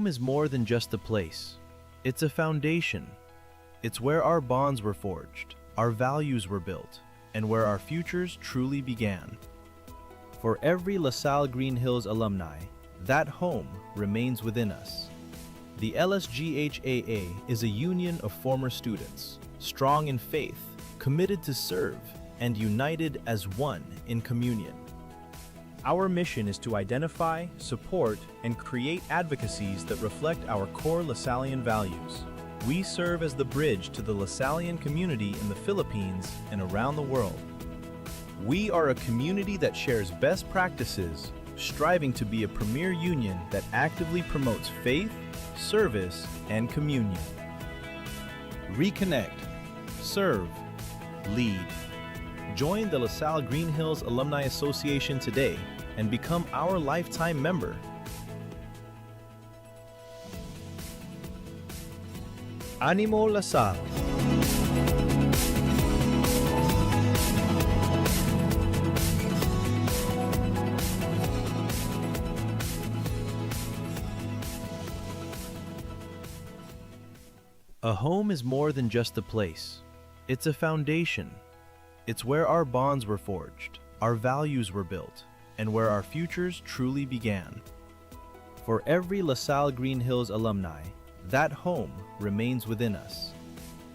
home is more than just a place. It's a foundation. It's where our bonds were forged, our values were built, and where our futures truly began. For every LaSalle Green Hills alumni, that home remains within us. The LSGHAA is a union of former students, strong in faith, committed to serve, and united as one in communion. Our mission is to identify, support, and create advocacies that reflect our core Lasallian values. We serve as the bridge to the Lasallian community in the Philippines and around the world. We are a community that shares best practices, striving to be a premier union that actively promotes faith, service, and communion. Reconnect, serve, lead. Join the LaSalle Green Hills Alumni Association today and become our lifetime member. Animo LaSalle. A home is more than just a place. It's a foundation. It's where our bonds were forged, our values were built, and where our futures truly began. For every LaSalle Green Hills alumni, that home remains within us.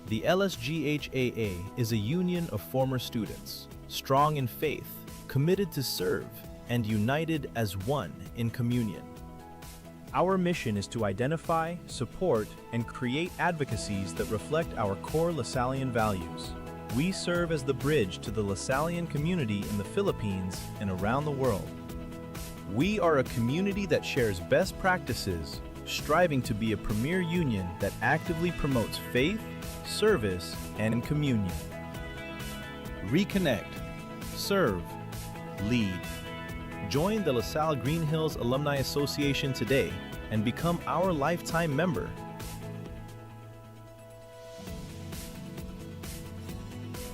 The LSGHAA is a union of former students, strong in faith, committed to serve, and united as one in communion. Our mission is to identify, support, and create advocacies that reflect our core Lasallian values. We serve as the bridge to the Lasallian community in the Philippines and around the world. We are a community that shares best practices, striving to be a premier union that actively promotes faith, service, and communion. Reconnect, serve, lead. Join the LaSalle Green Hills Alumni Association today and become our lifetime member.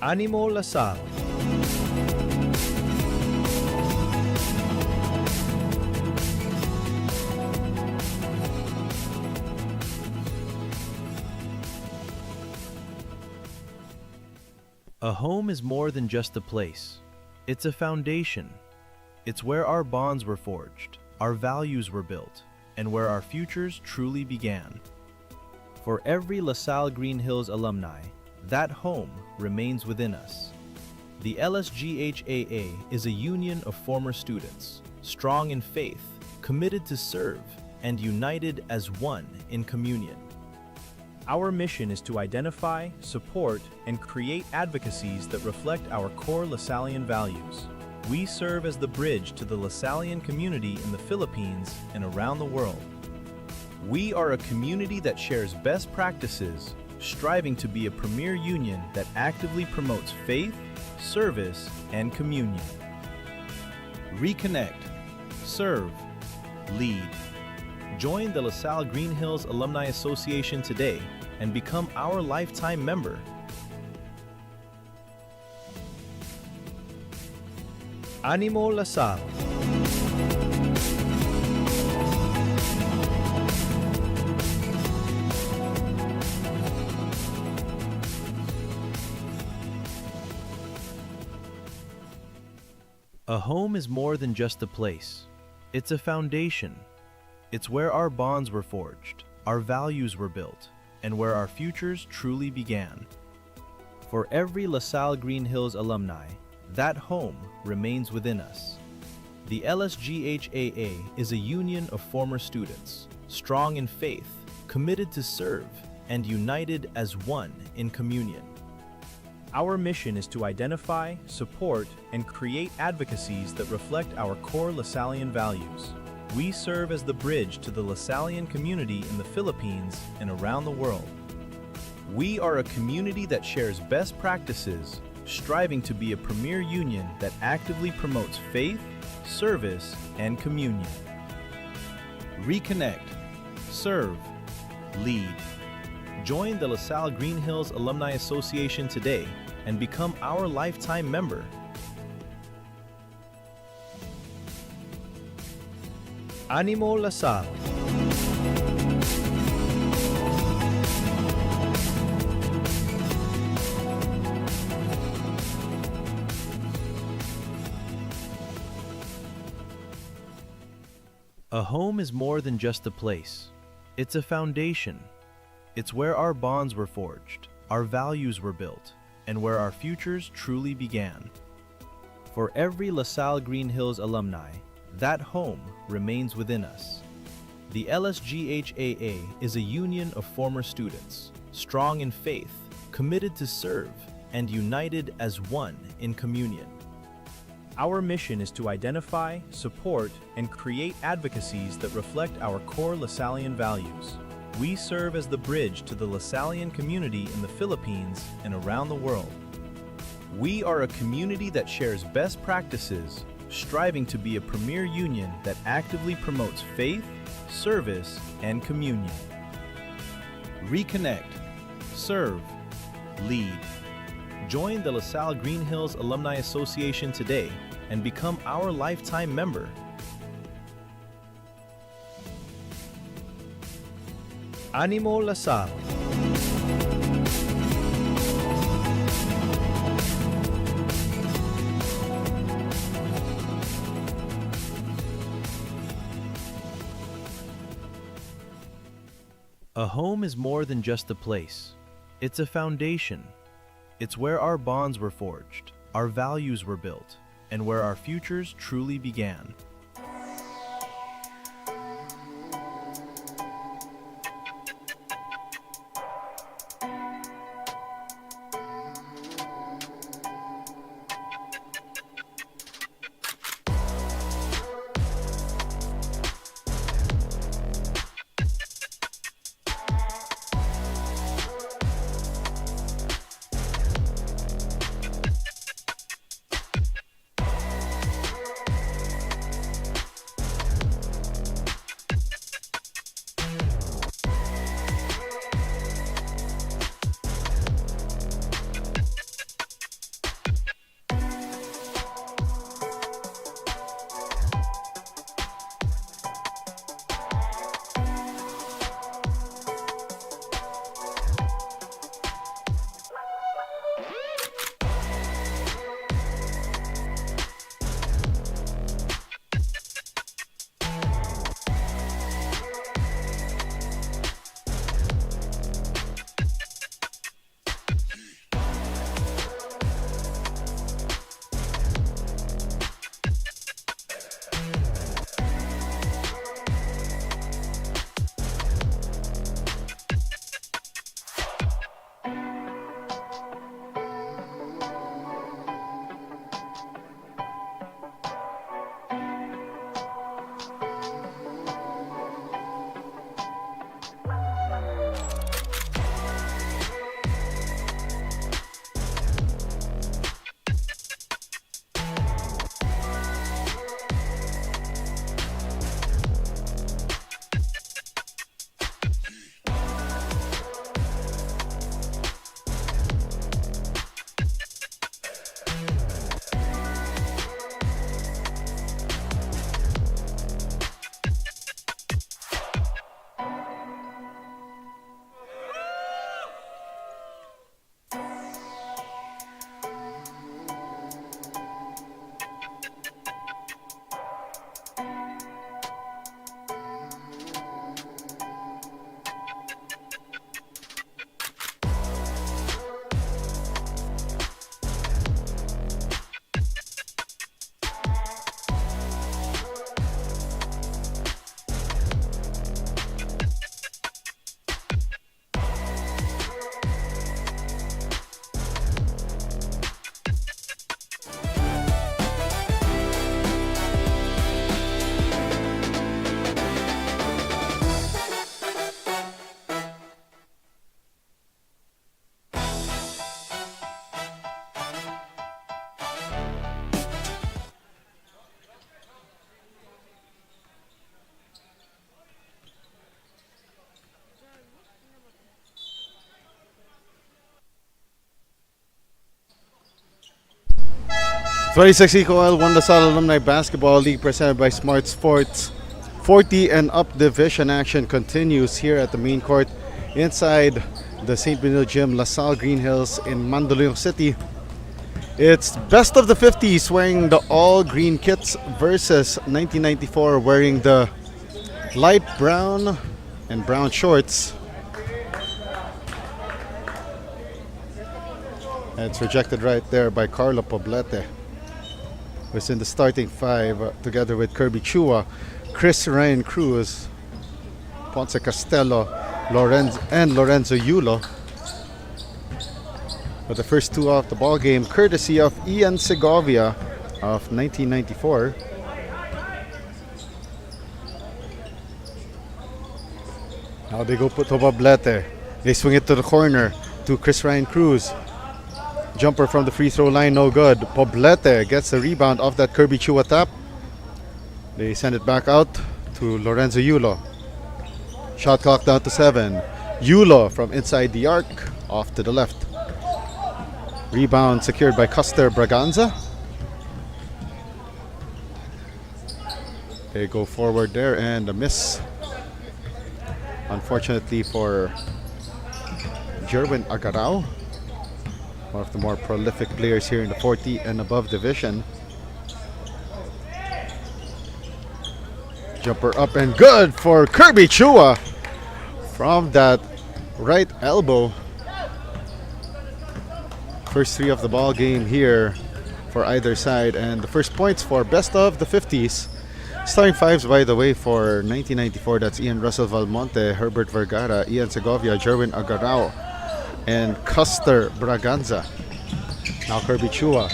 Animo LaSalle. A home is more than just a place. It's a foundation. It's where our bonds were forged, our values were built, and where our futures truly began. For every LaSalle Green Hills alumni, that home remains within us. The LSGHAA is a union of former students, strong in faith, committed to serve, and united as one in communion. Our mission is to identify, support, and create advocacies that reflect our core Lasallian values. We serve as the bridge to the Lasallian community in the Philippines and around the world. We are a community that shares best practices, striving to be a premier union that actively promotes faith, service, and communion. Reconnect, serve, lead. Join the LaSalle Green Hills Alumni Association today and become our lifetime member. Animo LaSalle. A home is more than just a place. It's a foundation. It's where our bonds were forged, our values were built, and where our futures truly began. For every LaSalle Green Hills alumni, that home remains within us. The LSGHAA is a union of former students, strong in faith, committed to serve, and united as one in communion. Our mission is to identify, support, and create advocacies that reflect our core Lasallian values. We serve as the bridge to the Lasallian community in the Philippines and around the world. We are a community that shares best practices, striving to be a premier union that actively promotes faith, service, and communion. Reconnect, serve, lead. Join the LaSalle Green Hills Alumni Association today and become our lifetime member. Animo LaSalle. A home is more than just a place. It's a foundation. It's where our bonds were forged, our values were built, and where our futures truly began. For every LaSalle Green Hills alumni, that home remains within us. The LSGHAA is a union of former students, strong in faith, committed to serve, and united as one in communion. Our mission is to identify, support, and create advocacies that reflect our core Lasallian values. We serve as the bridge to the Lasallian community in the Philippines and around the world. We are a community that shares best practices, striving to be a premier union that actively promotes faith, service, and communion. Reconnect, serve, lead. Join the LaSalle Green Hills Alumni Association today and become our lifetime member. Animo LaSalle. A home is more than just a place. It's a foundation. It's where our bonds were forged, our values were built, and where our futures truly began. '26 EcoOil won the Salle Alumni Basketball League presented by Smart Sports. 40 and up division action continues here at the main court inside the St. Benito Gym, LaSalle Green Hills in Mandaluyong City. It's best of the 50s wearing the all green kits versus 1994 wearing the light brown and brown shorts. And it's rejected right there by Carlo Poblete, who's in the starting five together with Kirby Chua, Chris Ryan Cruz, Ponce Castello, Lorenzo Yulo. But the first two off the ball game, courtesy of Ian Segovia of 1994. Now they go to Poblete. They swing it to the corner to Chris Ryan Cruz. Jumper from the free throw line, no good. Poblete gets the rebound off that Kirby Chua tap. They send it back out to Lorenzo Yulo. Shot clock down to 7. Yulo from inside the arc, off to the left. Rebound secured by Custer Braganza. They go forward there and a miss. Unfortunately for Jerwin Agarao, one of the more prolific players here in the 40 and above division. Jumper up and good for Kirby Chua from that right elbow. First three of the ball game here for either side, and the first points for best of the 50s. Starting fives, by the way, for 1994, that's Ian Russell Valmonte, Herbert Vergara, Ian Segovia, Jerwin Agarao, and Custer Braganza. Now Kirby Chua.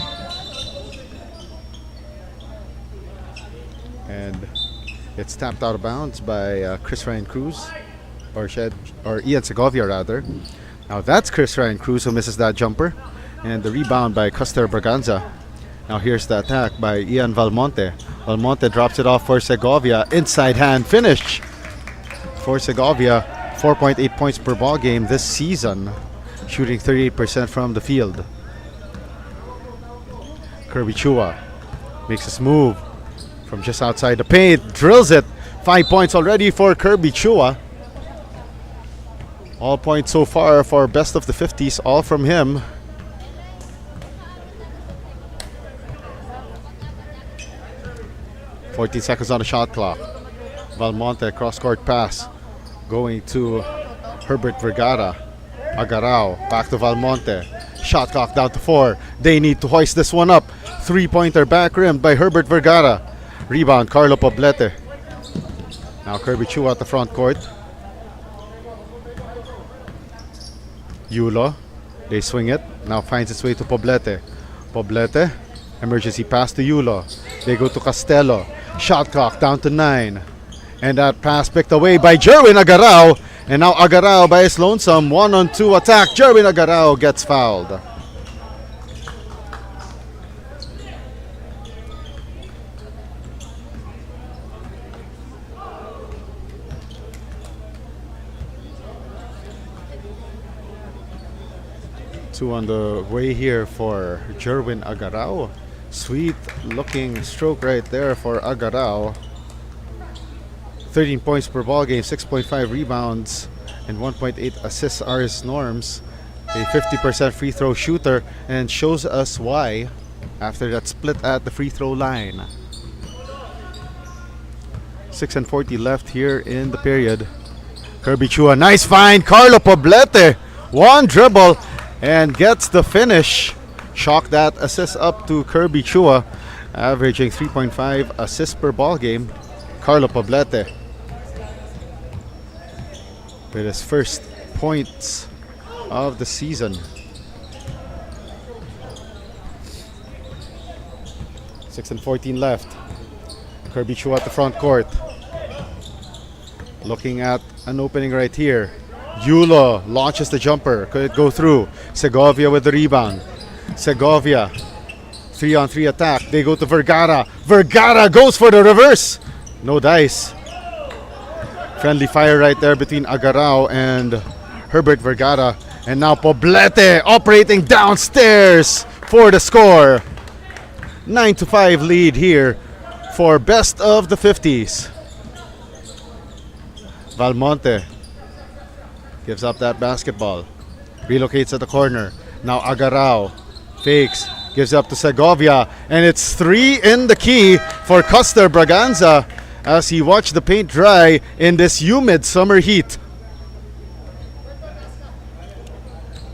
And it's tapped out of bounds by Chris Ryan Cruz, or Ian Segovia rather. Now that's Chris Ryan Cruz who misses that jumper. And the rebound by Custer Braganza. Now here's the attack by Ian Valmonte. Valmonte drops it off for Segovia. Inside hand finish for Segovia. 4.8 points per ball game this season, shooting 38% from the field. Kirby Chua makes his move from just outside the paint, drills it. 5 points already for Kirby Chua. All points so far for best of the 50s, all from him. .14 seconds on the shot clock. Valmonte cross-court pass going to Herbert Vergara. Agarao back to Valmonte. Shot clock down to 4. They need to hoist this one up. Three-pointer back rimmed by Herbert Vergara. Rebound Carlo Poblete. Now Kirby Chua at the front court. Yulo. They swing it. Now finds its way to Poblete. Poblete. Emergency pass to Yulo. They go to Castello. Shot clock down to 9. And that pass picked away by Jerwin Agarao. And now Agarao by his lonesome. 1-on-2 attack. Jerwin Agarao gets fouled. Two on the way here for Jerwin Agarao. Sweet looking stroke right there for Agarao. 13 points per ball game, 6.5 rebounds, and 1.8 assists are his norms. A 50% free throw shooter, and shows us why after that split at the free throw line. 6:40 left here in the period. Kirby Chua, nice find. Carlo Poblete, one dribble and gets the finish. Chalk that assist up to Kirby Chua, averaging 3.5 assists per ball game. Carlo Poblete with his first points of the season. 6:14 left. Kirby Chua at the front court. Looking at an opening right here. Yulo launches the jumper. Could it go through? Segovia with the rebound. Segovia, 3-on-3 attack. They go to Vergara. Vergara goes for the reverse. No dice. Friendly fire right there between Agarao and Herbert Vergara. And now Poblete operating downstairs for the score. 9-5 lead here for best of the 50s. Valmonte gives up that basketball. Relocates at the corner. Now Agarao fakes, gives up to Segovia, and it's 3 in the key for Custer Braganza as he watched the paint dry in this humid summer heat.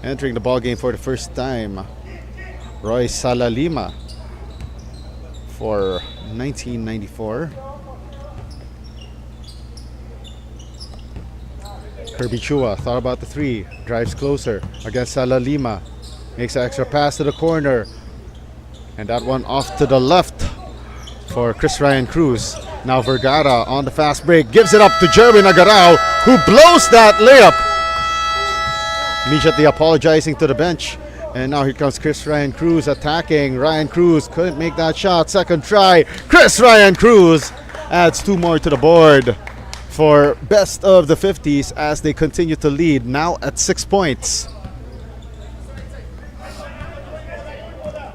Entering the ball game for the first time, Roy Salle Lima for 1994. Kirby Chua thought about the three, drives closer against Salle Lima, makes an extra pass to the corner, and that one off to the left for Chris Ryan Cruz. Now Vergara on the fast break, gives it up to Jerwin Agarao, who blows that layup. Immediately apologizing to the bench. And now here comes Chris Ryan Cruz attacking. Ryan Cruz couldn't make that shot. Second try. Chris Ryan Cruz adds 2 more to the board for best of the 50s as they continue to lead, now at 6 points.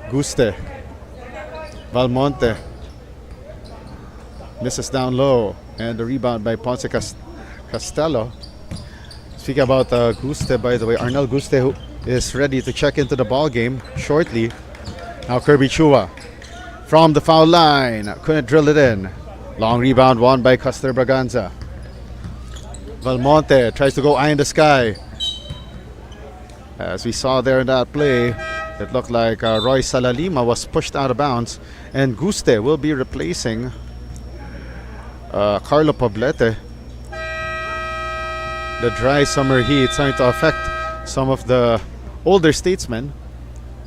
Guste. Valmonte. Misses down low. And the rebound by Ponce Castello. Speaking about Guste, by the way, Arnel Guste, who is ready to check into the ball game shortly. Now Kirby Chua from the foul line, couldn't drill it in. Long rebound won by Custer Braganza. Valmonte tries to go eye in the sky. As we saw there in that play, it looked like Roy Salle Lima was pushed out of bounds, and Guste will be replacing Carlo Poblete. The dry summer heat starting to affect some of the older statesmen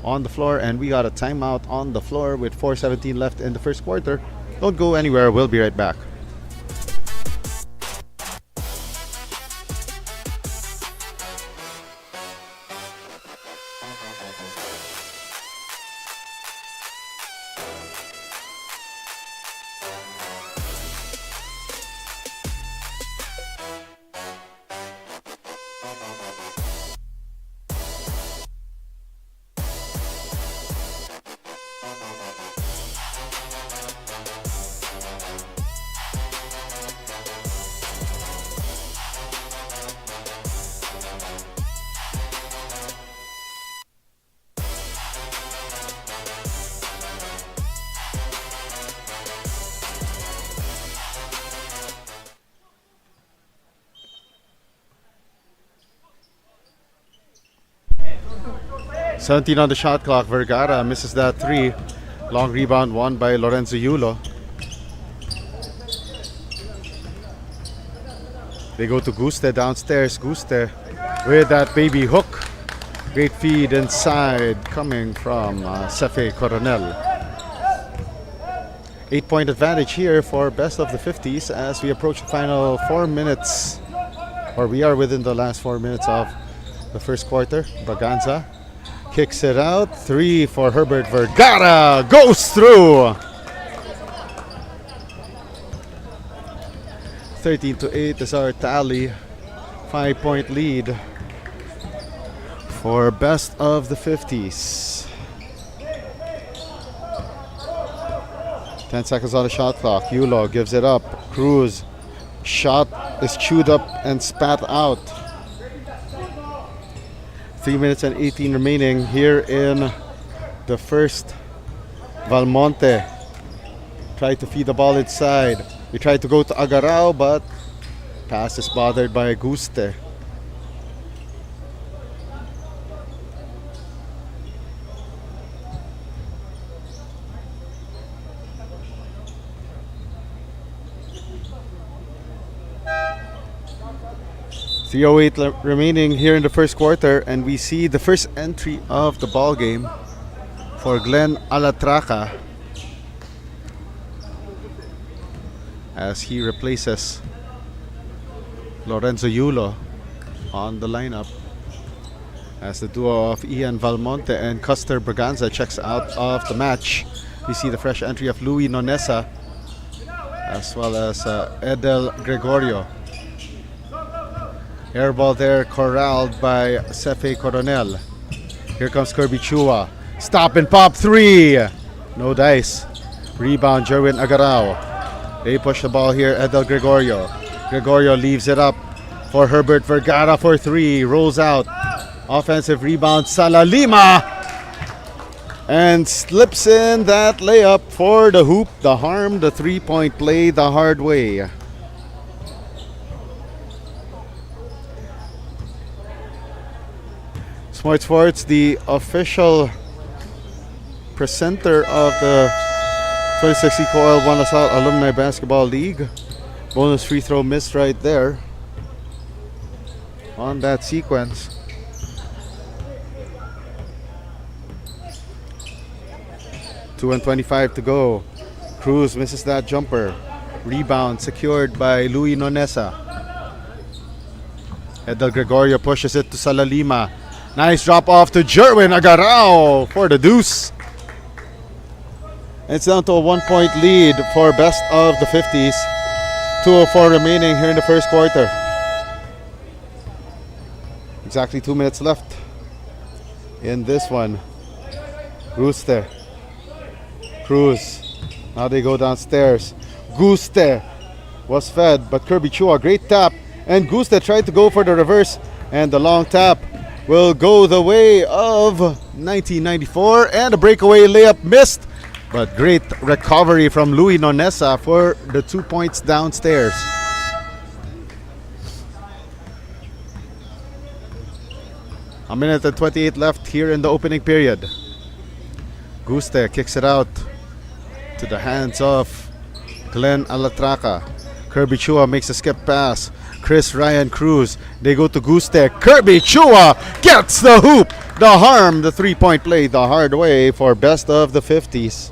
on the floor, and we got a timeout on the floor with 4:17 left in the first quarter. Don't go anywhere, we'll be right back. $17 on the shot clock. Vergara misses that three. Long rebound won by Lorenzo Yulo. They go to Guste downstairs. Guste with that baby hook. Great feed inside coming from Cefe Coronel. 8-point advantage here for best of the 50s as we approach the final 4 minutes, or we are within the last 4 minutes of the first quarter. Braganza kicks it out. Three for Herbert Vergara. Goes through. 13-8 is our tally. 5-point lead for best of the 50s. 10 seconds on the shot clock. Yulo gives it up. Cruz. Shot is chewed up and spat out. 3 minutes and 18 remaining here in the first. Valmonte tried to feed the ball inside. We tried to go to Agarao, but pass is bothered by Guste. .308 remaining here in the first quarter, and we see the first entry of the ball game for Glenn Alatraca as he replaces Lorenzo Yulo on the lineup, as the duo of Ian Valmonte and Custer Braganza checks out of the match. We see the fresh entry of Louis Nonesa as well as Edel Gregorio. Airball there corralled by Cefe Coronel. Here comes Kirby Chua. Stop and pop three. No dice. Rebound Jerwin Agarao. They push the ball here. Edel Gregorio. Gregorio leaves it up for Herbert Vergara for three. Rolls out. Offensive rebound. Salle Lima. and slips in that layup for the hoop, the harm, the 3-point play the hard way. Smart Sports, the official presenter of the 26 EcoOil One Salle Alumni Basketball League. Bonus free throw missed right there on that sequence. Two and 25 to go. Cruz misses that jumper. Rebound secured by Louis Nonesa. Edel Gregorio pushes it to Salle Lima. Nice drop off to Jerwin Agarao for the deuce. It's down to a 1-point lead for best of the 50s. 2:04 remaining here in the first quarter. Exactly 2 minutes left in this one. Rooster. Cruz. Now they go downstairs. Guste was fed, but Kirby Chua, great tap. And Guste tried to go for the reverse, and the long tap will go the way of 1994, and a breakaway layup missed. But great recovery from Louis Nonesa for the 2 points downstairs. A minute and 28 left here in the opening period. Guste kicks it out to the hands of Glenn Alatraca. Kirby Chua makes a skip pass. Chris Ryan Cruz. They go to Guste. Kirby Chua gets the hoop. The harm, the 3-point play the hard way for best of the 50s.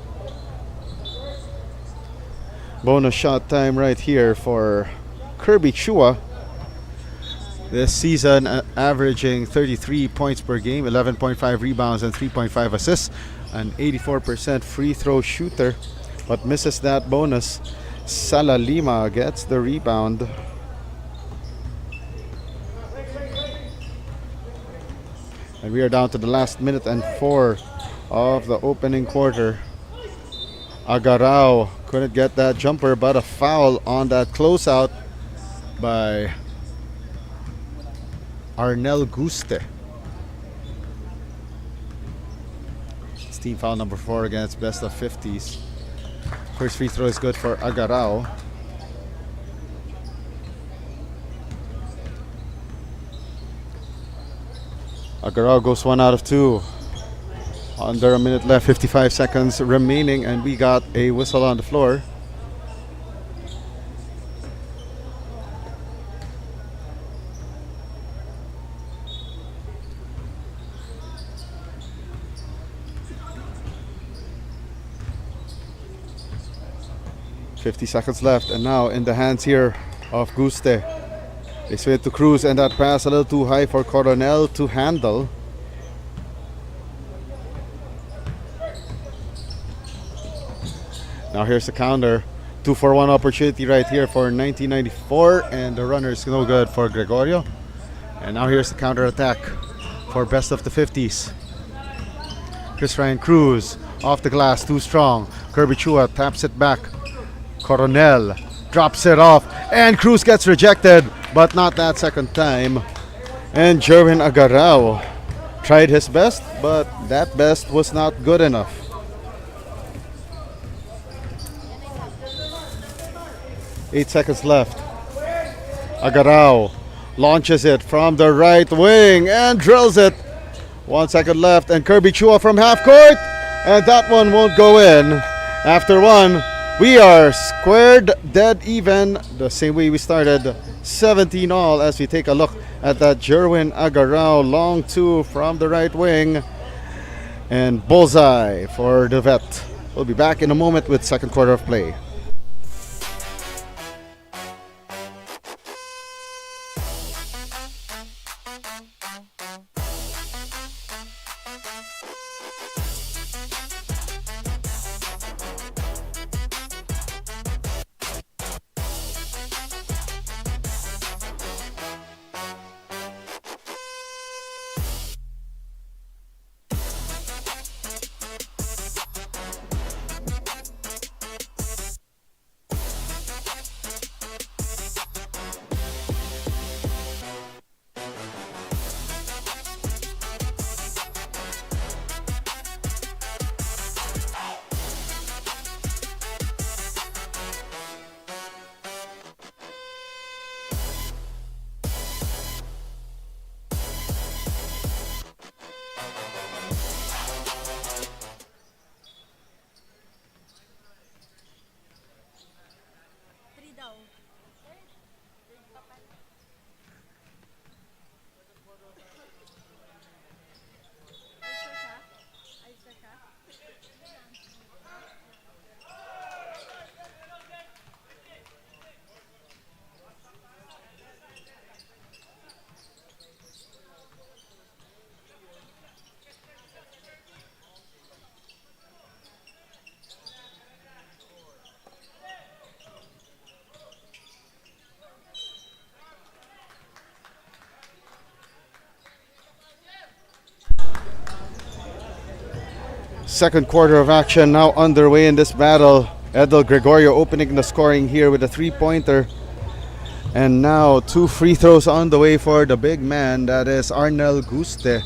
Bonus shot time right here for Kirby Chua. This season averaging 33 points per game, 11.5 rebounds and 3.5 assists. An 84% free throw shooter, but misses that bonus. Salle Lima gets the rebound. And we are down to the last minute and 4 of the opening quarter. Agarao couldn't get that jumper, but a foul on that closeout by Arnel Guste. It's team foul number 4 against best of 50s. First free throw is good for Agarao. Agarao goes 1 out of 2. Under a minute left, 55 seconds remaining, and we got a whistle on the floor. .50 left, and now in the hands here of Guste. They swing it to Cruz, and that pass a little too high for Coronel to handle. Now here's the counter. 2-for-1 opportunity right here for 1994, and the runner is no good for Gregorio. And now here's the counter attack for best of the 50s. Chris Ryan Cruz off the glass, too strong. Kirby Chua taps it back. Coronel drops it off, and Cruz gets rejected, but not that second time. And Jerwin Agarao tried his best, but that best was not good enough. Eight seconds left. Agarao launches it from the right wing and drills it. 1 second left, and Kirby Chua from half court, and that one won't go in. After one, we are squared dead even, the same way we started, 17 all, as we take a look at that Jerwin Agarao long two from the right wing, and bullseye for the vet. We'll be back in a moment with second quarter of play. Second quarter of action now underway in this battle. Edel Gregorio opening the scoring here with a three-pointer. And now 2 free throws on the way for the big man, that is Arnel Guste.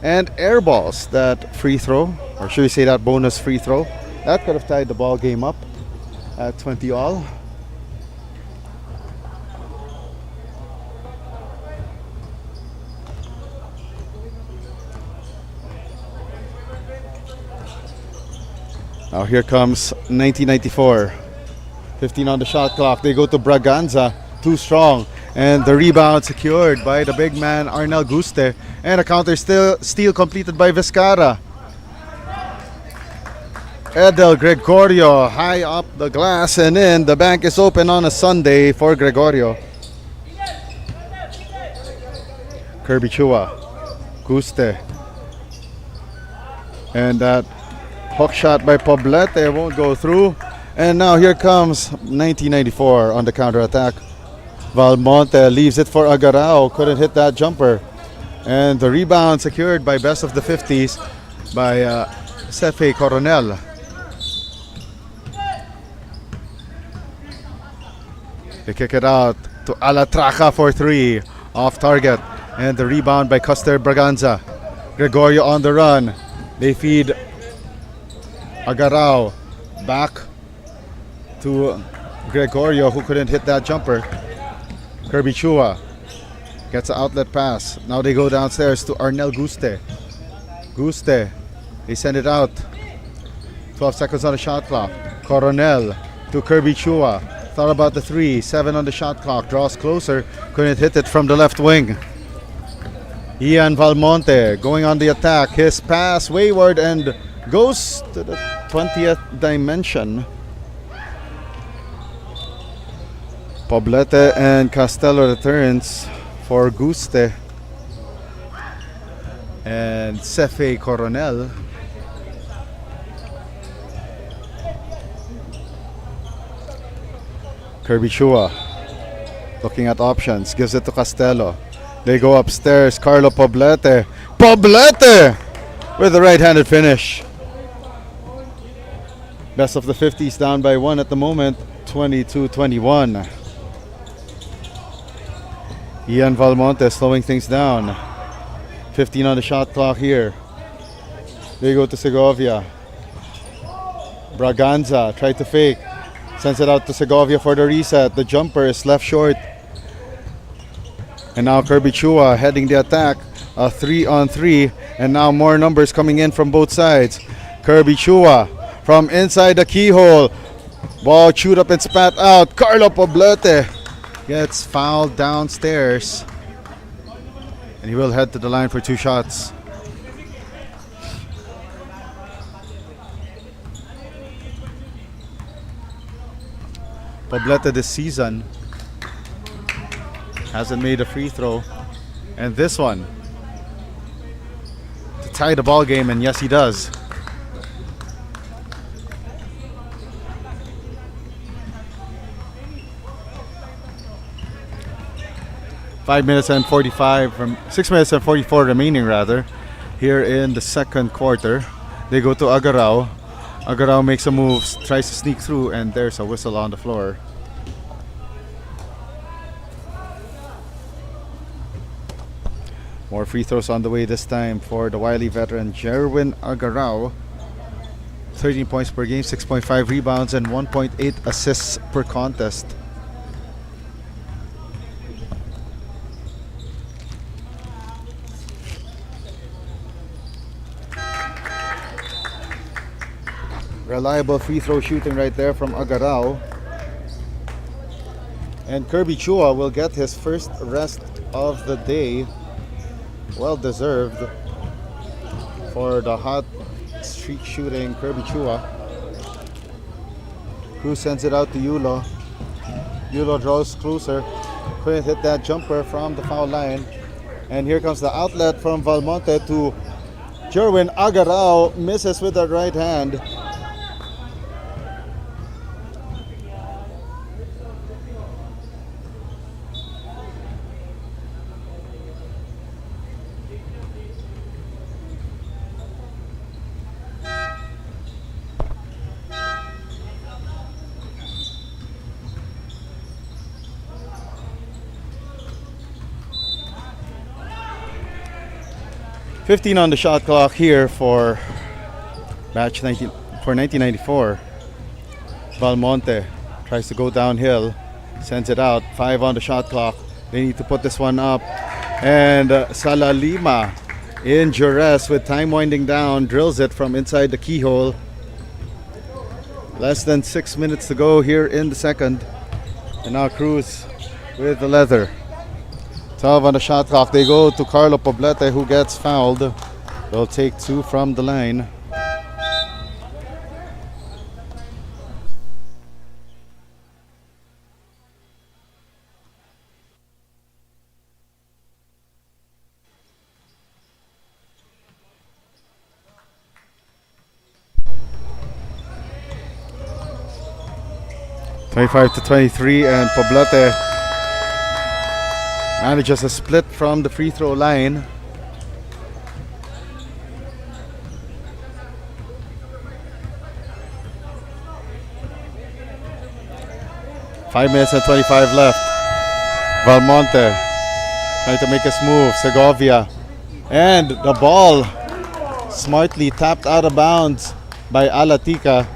And air balls that free throw, or should we say that bonus free throw. That could have tied the ball game up at 20 all. Now here comes 1994. 15 on the shot clock. They go to Braganza. Too strong. And the rebound secured by the big man Arnel Guste. And a counter steal completed by Vizcara. Edel Gregorio high up the glass and in. The bank is open on a Sunday for Gregorio. Kirby Chua. Guste. And that hook shot by Poblete won't go through. And now here comes 1994 on the counterattack. Valmonte leaves it for Agarao. Couldn't hit that jumper. And the rebound secured by best of the 50s by Cefe Coronel. They kick it out to Alatraca for 3. Off target. And the rebound by Custer Braganza. Gregorio on the run. They feed Agarao back to Gregorio, who couldn't hit that jumper. Kirby Chua gets an outlet pass. Now they go downstairs to Arnel Guste. Guste, they send it out. 12 seconds on the shot clock. Coronel to Kirby Chua. Thought about the 3. 7 on the shot clock. Draws closer. Couldn't hit it from the left wing. Ian Valmonte going on the attack. His pass wayward and goes to the 20th dimension. Poblete and Castello returns for Guste and Cefe Coronel. Kirby Chua looking at options, gives it to Castello. They go upstairs. Carlo Poblete. Poblete with a right-handed finish. Best of the 50s down by 1 at the moment, 22-21. Ian Valmonte slowing things down. 15 on the shot clock here. They go to Segovia. Braganza tried to fake. Sends it out to Segovia for the reset. The jumper is left short. And now Kirby Chua heading the attack. A 3-on-3. And now more numbers coming in from both sides. Kirby Chua from inside the keyhole. Ball chewed up and spat out. Carlo Poblete gets fouled downstairs. And he will head to the line for 2 shots. Poblete this season hasn't made a free throw. And this one to tie the ball game, and yes, he does. Six minutes and 44 remaining rather here in the second quarter. They go to Agarao. Agarao makes a move, tries to sneak through, and there's a whistle on the floor. More free throws on the way this time for the wily veteran Jerwin Agarao. 13 points per game, 6.5 rebounds, and 1.8 assists per contest. Reliable free throw shooting right there from Agarao. And Kirby Chua will get his first rest of the day Well deserved for the hot streak shooting Kirby Chua. Cruz sends it out to Yulo. Yulo draws closer. Couldn't hit that jumper from the foul line. And here comes the outlet from Valmonte to Jerwin Agarao. Misses with that right hand. $15 on the shot clock here for match 19 for 1994. Valmonte tries to go downhill, sends it out. 5 on the shot clock. They need to put this one up. And Salle Lima in duress with time winding down, drills it from inside the keyhole. Less than 6 minutes to go here in the second. And now Cruz with the leather. 12 on the shot clock. They go to Carlo Poblete, who gets fouled. They'll take 2 from the line. (25-23), and Poblete manages a split from the free throw line. Five minutes and 25 left. Valmonte trying to make his move. Segovia. And the ball smartly tapped out of bounds by Alatica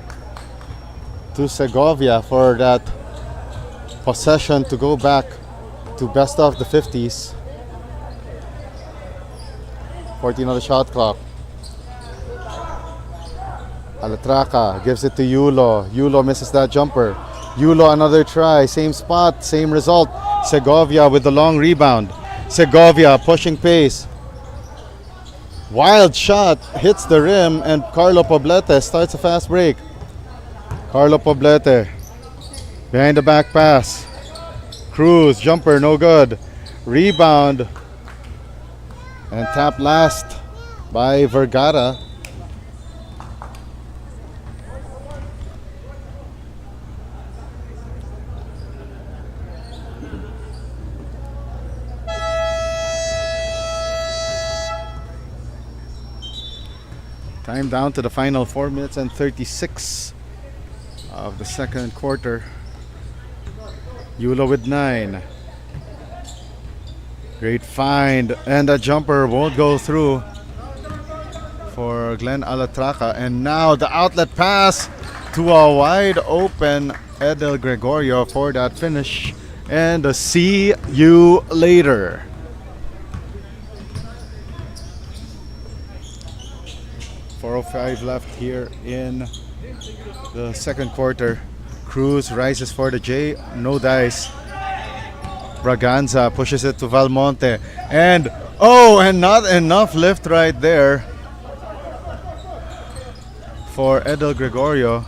to Segovia for that possession to go back to best of the 50s. 14 on the shot clock. Alatraca gives it to Yulo. Yulo misses that jumper. Yulo another try. Same spot, same result. Segovia with the long rebound. Segovia pushing pace. Wild shot hits the rim, and Carlo Poblete starts a fast break. Carlo Poblete behind the back pass. Cruz, jumper, no good. Rebound. And tap last by Vergara. Time down to the final 4 minutes and 36 of the second quarter. Yulo with 9. Great find, and a jumper won't go through for Glenn Alatraca. And now the outlet pass to a wide open Edel Gregorio for that finish. And a see you later. .405 left here in the second quarter. Cruz rises for the J, no dice. Braganza pushes it to Valmonte, and not enough lift right there for Edel Gregorio.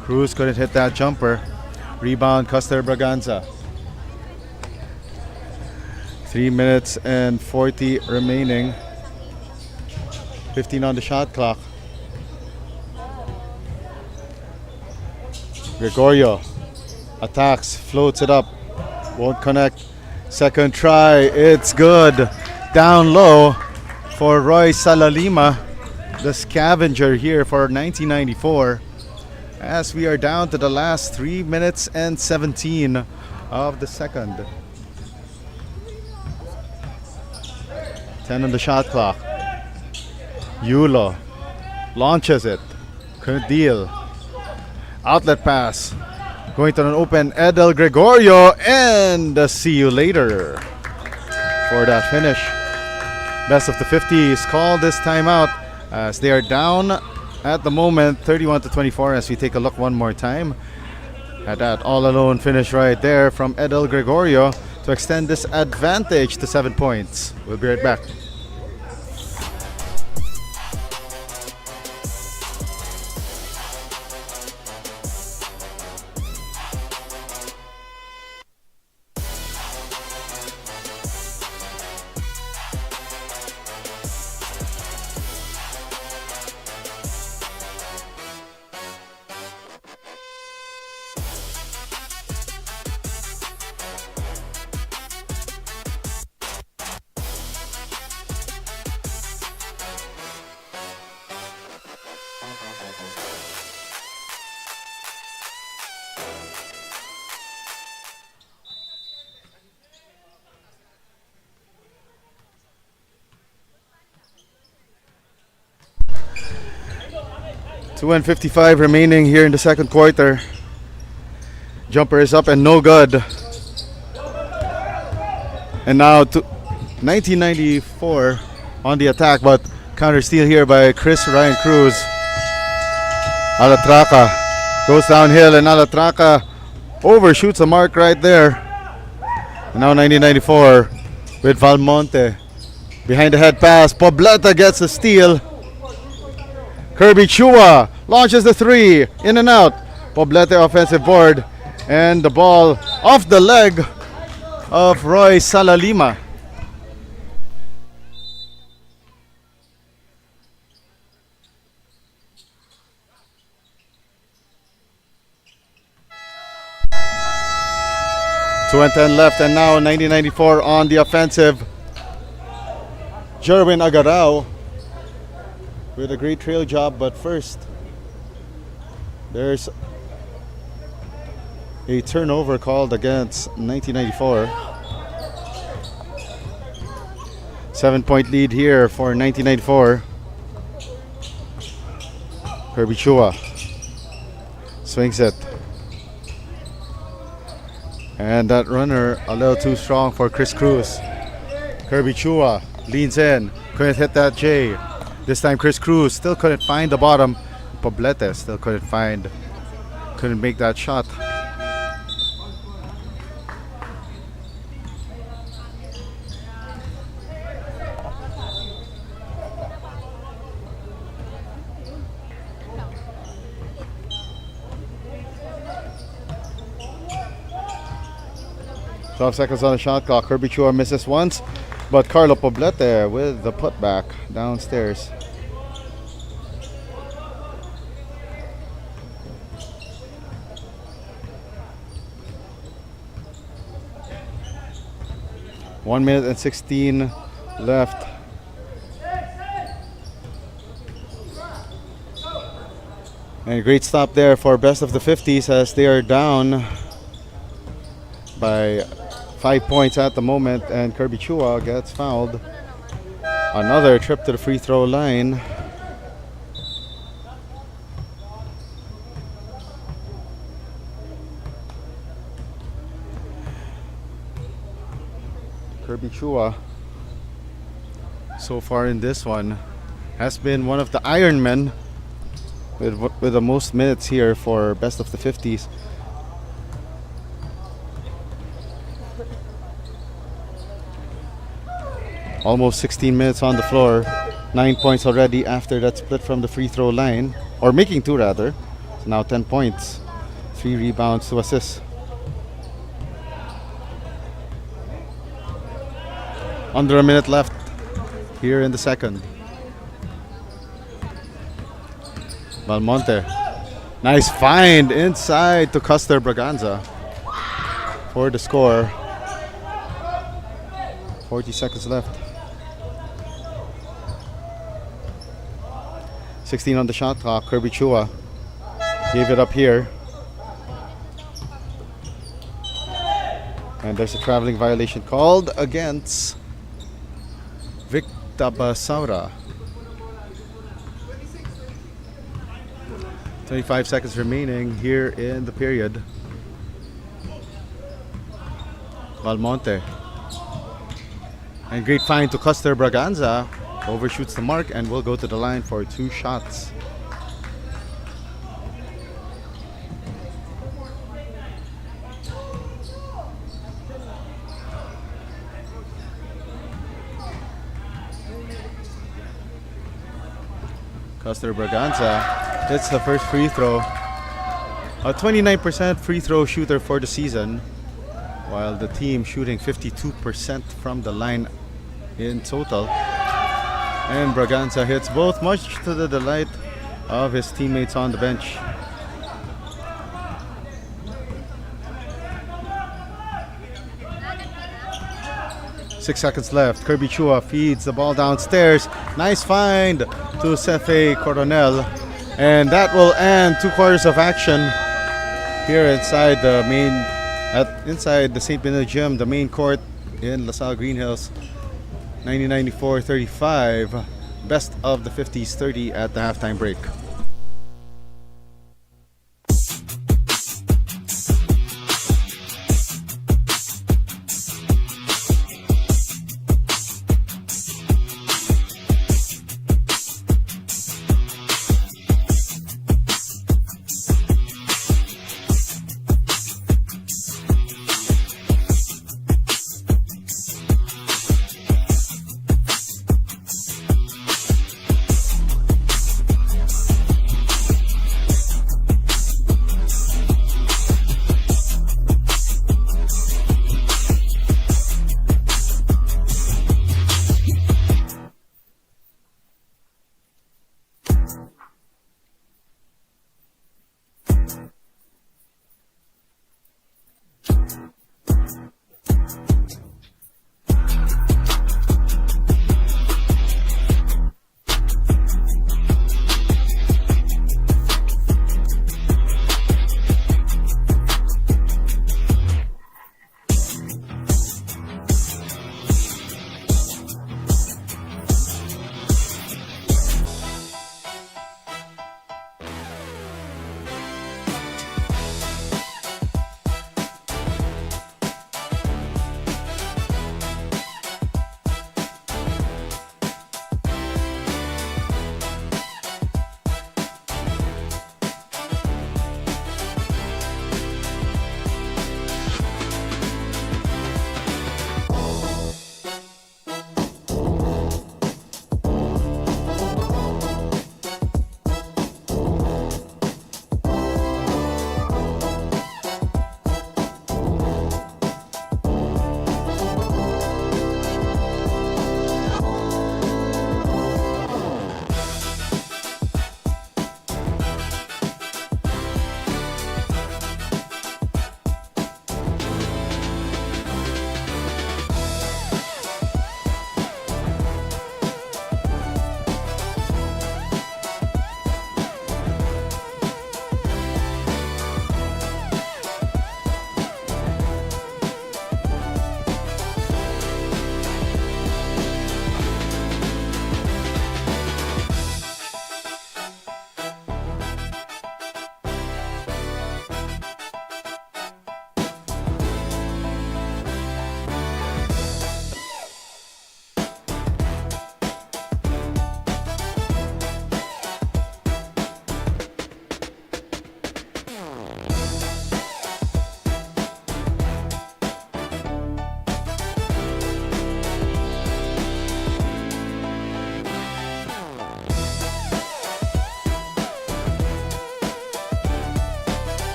Cruz couldn't hit that jumper. Rebound, Custer Braganza. 3 minutes and 40 remaining. 15 on the shot clock. Gregorio attacks, floats it up, won't connect. Second try, it's good. Down low for Roy Salalima, the scavenger here for 1994. As we are down to the last 3 minutes and 17 of the second. 10 on the shot clock. Yulo launches it, couldn't deal. Outlet pass, going to an open Edel Gregorio, and see you later for that finish. Best of the 50s call this timeout as they are down at the moment 31-24. As we take a look one more time at that all alone finish right there from Edel Gregorio. to extend this advantage to 7 points. We'll be right back. Two and 55 remaining here in the second quarter. Jumper is up and no good. And now to 1994 on the attack, but counter steal here by Chris Ryan Cruz. Alatraca goes downhill and Alatraca overshoots the mark right there. And now 1994 with Valmonte. Behind the head pass, Pobleta gets the steal. Kirby Chua launches the three, in and out. Poblete offensive board, and the ball off the leg of Roy Salalima. Two and 10 left, and now 1994 on the offensive. Jerwin Agarao with a great trail job, but first there's a turnover called against 1994. 7-point lead here for 1994. Kirby Chua swings it, and that runner a little too strong for Chris Cruz. Kirby Chua leans in, couldn't hit that J. This time Chris Cruz still couldn't find the bottom. Poblete still couldn't make that shot. Twelve seconds on the shot clock. Kirby Chua misses once, but Carlo Poblete with the putback downstairs. One minute and 16 left. And a great stop there for best of the 50s as they are down by 5 points at the moment, and Kirby Chua gets fouled. Another trip to the free throw line. Kirby Chua, so far in this one, has been one of the Iron Men with the most minutes here for best of the 50s. Almost 16 minutes on the floor, 9 points already after that split from the free throw line, or making two rather. So now 10 points, 3 rebounds, 2 assists. Under a minute left here in the second. Valmonte, nice find inside to Custer Braganza for the score. 40 seconds left. 16 on the shot clock. Kirby Chua gave it up here. And there's a traveling violation called against Vic Tabasaura. 25 seconds remaining here in the period. Valmonte. And great find to Custer Braganza. Overshoots the mark and will go to the line for 2 shots. Custer Braganza hits the first free throw. A 29% free throw shooter for the season, while the team shooting 52% from the line in total. And Braganza hits both, much to the delight of his teammates on the bench. Six seconds left. Kirby Chua feeds the ball downstairs. Nice find to Sefe Coronel. And that will end 2 quarters of action here inside the inside the St. Benilde Gym, the main court in LaSalle Green Hills. 90-94-35. Best of the 50s 30 at the halftime break.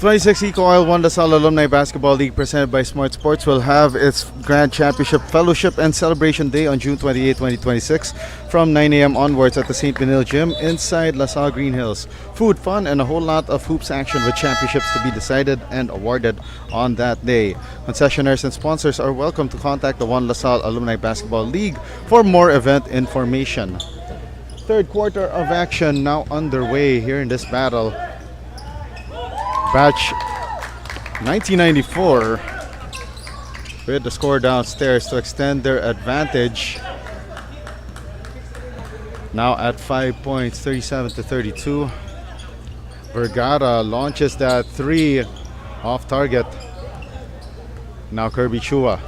'26 EcoOil won the Salle Alumni Basketball League presented by Smart Sports will have its Grand Championship Fellowship and Celebration Day on June 28, 2026 from 9 a.m. onwards at the St. Benilde Gym inside LaSalle Green Hills. Food, fun, and a whole lot of hoops action with championships to be decided and awarded on that day. Concessionaires and sponsors are welcome to contact the One LaSalle Alumni Basketball League for more event information. Third quarter of action now underway here in this battle. Batch 1994 with the score downstairs to extend their advantage. Now at 5 points, 37-32. Vergara launches that three off target. Now Kirby Chua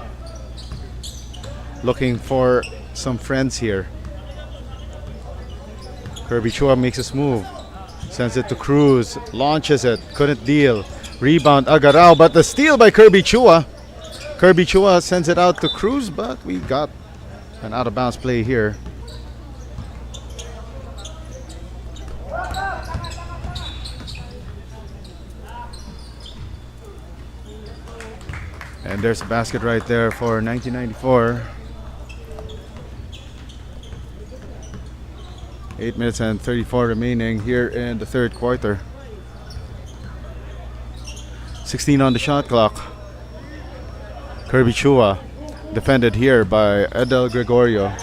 looking for some friends here. Kirby Chua makes his move. Sends it to Cruz. Launches it. Couldn't deal. Rebound Agarao, but the steal by Kirby Chua. Kirby Chua sends it out to Cruz, but we got an out of bounds play here. And there's a basket right there for 1994. 8 minutes and 34 remaining here in the third quarter. 16 on the shot clock. Kirby Chua defended here by Edel Gregorio.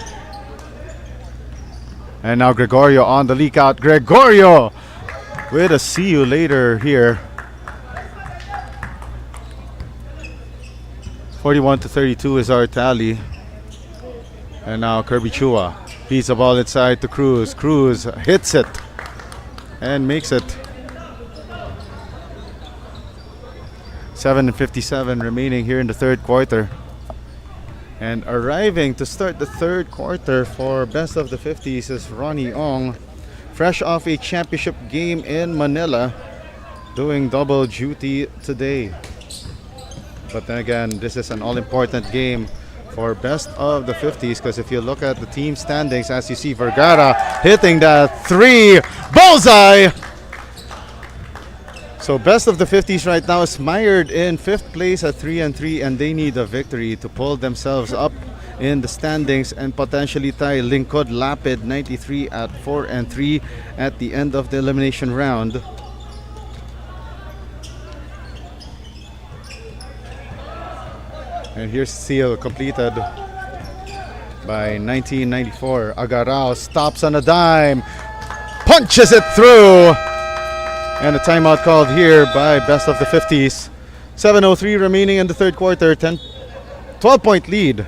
And now Gregorio on the leak out. Gregorio with a see you later here. 41-32 is our tally. And now Kirby Chua feeds the ball inside to Cruz. Cruz hits it and makes it. 7:57 remaining here in the third quarter. And arriving to start the third quarter for best of the 50s is Ronnie Ong, fresh off a championship game in Manila, doing double duty today. But then again, this is an all-important game for best of the 50s, because if you look at the team standings, as you see Vergara hitting that three, bullseye! So best of the 50s right now is mired in 5th place at 3-3, and they need a victory to pull themselves up in the standings and potentially tie Lingkod Lapid 93 at 4-3 at the end of the elimination round. And here's seal completed by 1994. Agarao stops on a dime, punches it through. And a timeout called here by best of the 50s. 7:03 remaining in the third quarter. 12-point lead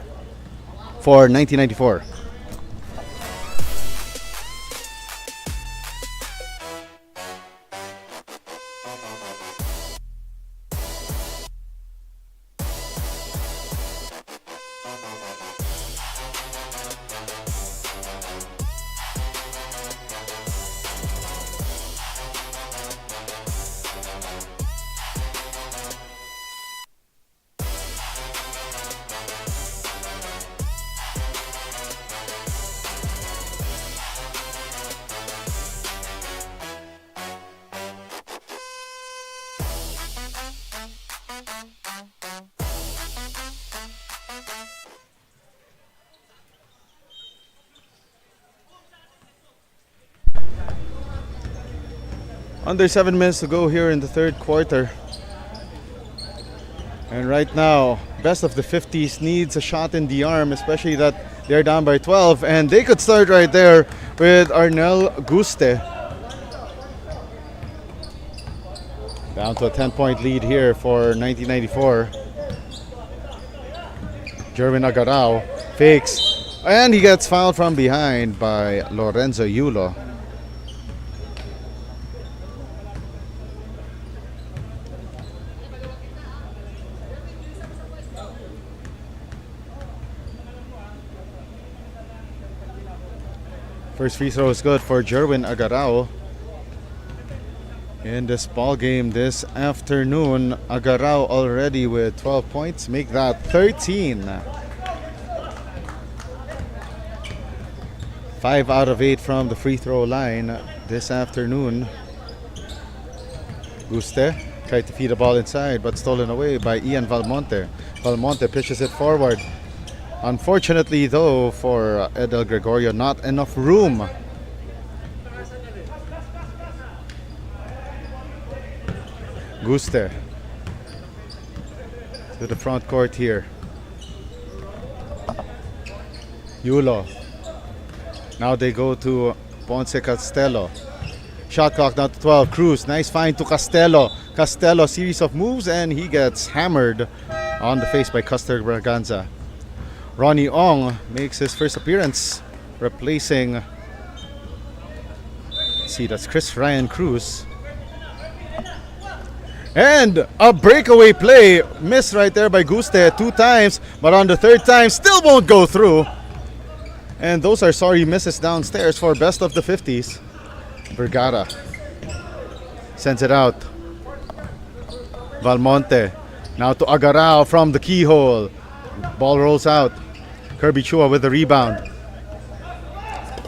for 1994. Under 7 minutes to go here in the third quarter. And right now, best of the 50s needs a shot in the arm, especially that they're down by 12. And they could start right there with Arnel Guste. Down to a 10-point lead here for 1994. Jerwin Agarao fakes, and he gets fouled from behind by Lorenzo Yulo. First free throw is good for Jerwin Agarao. In this ball game this afternoon, Agarao already with 12 points, make that 13. 5 out of 8 from the free throw line this afternoon. Guste tried to feed the ball inside, but stolen away by Ian Valmonte. Valmonte pitches it forward. Unfortunately though for Edel Gregorio, not enough room. Guste to the front court here. Yulo. Now they go to Ponce Castello. Shot clock down to 12. Cruz, nice find to Castello. Castello, series of moves, and he gets hammered on the face by Custer Braganza. Ronnie Ong makes his first appearance, replacing, let's see, that's Chris Ryan Cruz. And a breakaway play, missed right there by Guste 2 times, but on the 3rd time, still won't go through. And those are sorry misses downstairs for best of the 50s. Vergara Sends it out. Valmonte. Now to Agarao from the keyhole. Ball rolls out. Kirby Chua with the rebound.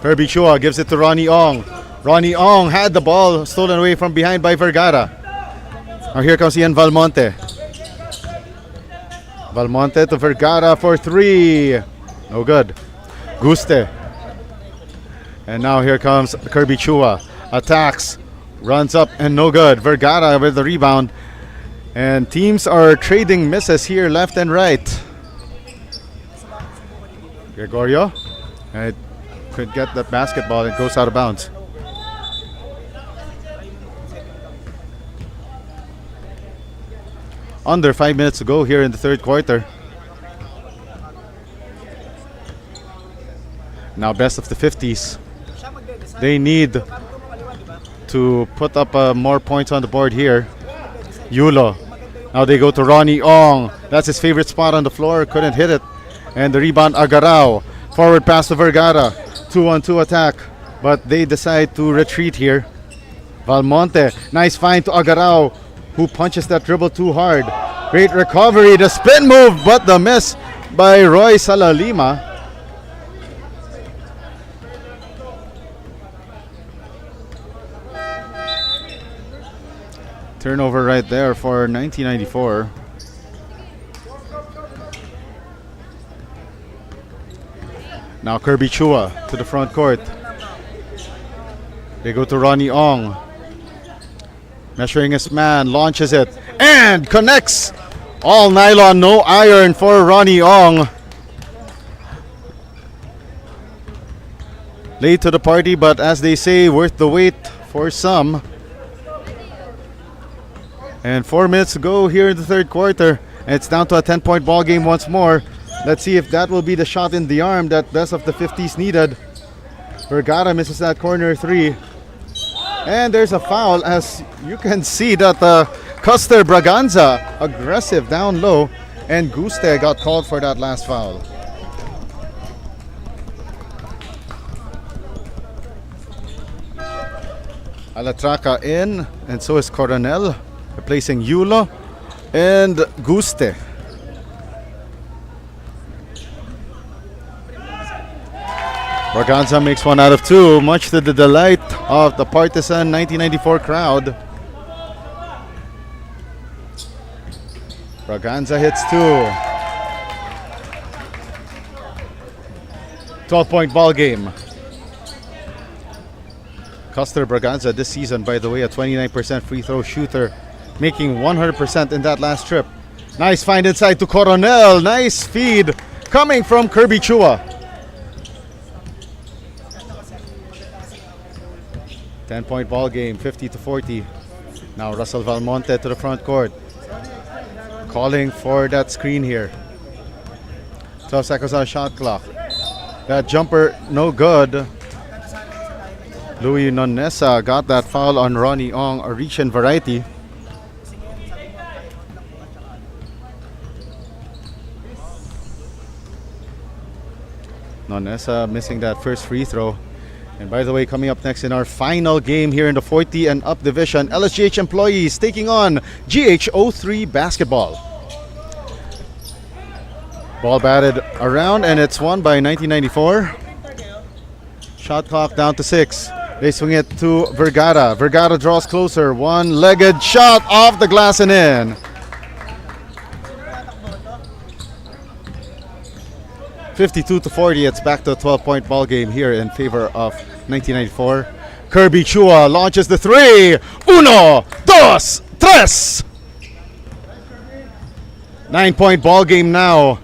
Kirby Chua gives it to Ronnie Ong. Ronnie Ong had the ball stolen away from behind by Vergara. Now here comes Ian Valmonte. Valmonte to Vergara for three. No good. Guste. And now here comes Kirby Chua. Attacks. Runs up and no good. Vergara with the rebound. And teams are trading misses here left and right. Gregorio. And could get the basketball. It goes out of bounds. Under 5 minutes to go here in the third quarter. Now best of the 50s. They need to put up more points on the board here. Yulo. Now they go to Ronnie Ong. That's his favorite spot on the floor. Couldn't hit it. And the rebound Agarao. Forward pass to Vergara. 2-on-2 attack. But they decide to retreat here. Valmonte. Nice find to Agarao, who punches that dribble too hard. Great recovery. The spin move, but the miss by Roy Salalima. Turnover right there for 1994. Now Kirby Chua to the front court. They go to Ronnie Ong. Measuring his man, launches it, and connects. All nylon, no iron for Ronnie Ong. Late to the party, but as they say, worth the wait for some. And 4 minutes to go here in the third quarter. And it's down to a 10-point ball game once more. Let's see if that will be the shot in the arm that best of the 50s needed. Vergara misses that corner three. And there's a foul, as you can see that Custer Braganza aggressive down low, and Guste got called for that last foul. Alatraca in, and so is Coronel, replacing Yulo and Guste. Braganza makes one out of two, much to the delight of the Partisan 1994 crowd. Braganza hits two. 12-point ball game. Custer Braganza this season, by the way, a 29% free throw shooter, making 100% in that last trip. Nice find inside to Coronel. Nice feed coming from Kirby Chua. 10-point ball game, 50-40. Now Russell Valmonte to the front court. Calling for that screen here. 12 seconds on shot clock. That jumper, no good. Louis Nonesa got that foul on Ronnie Ong, a reach and variety. Nonesa missing that first free throw. And by the way, coming up next in our final game here in the 40 and up division, LSGH employees taking on GH03 basketball. Ball batted around, and it's won by 1994. Shot clock down to 6. They swing it to Vergara. Vergara draws closer. One-legged shot off the glass and in. 52-40. It's back to a 12-point ball game here in favor of 1994. Kirby Chua launches the three. Uno, dos, tres. 9-point ball game now.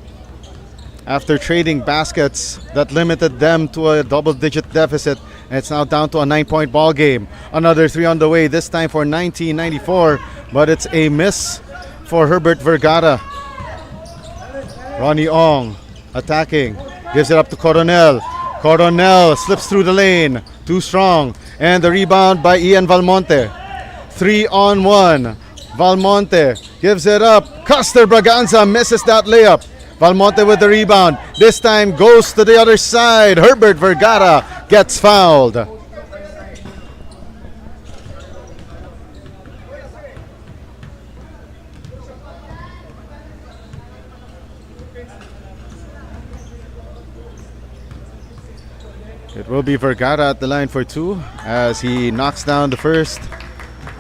After trading baskets that limited them to a double-digit deficit, and it's now down to a 9-point ball game. Another three on the way, this time for 1994, but it's a miss for Herbert Vergara. Ronnie Ong attacking, gives it up to Coronel. Coronel slips through the lane, too strong, and the rebound by Ian Valmonte. 3-on-1. Valmonte gives it up. Custer Braganza misses that layup. Valmonte with the rebound. This time goes to the other side. Herbert Vergara gets fouled. It will be Vergara at the line for two as he knocks down the first.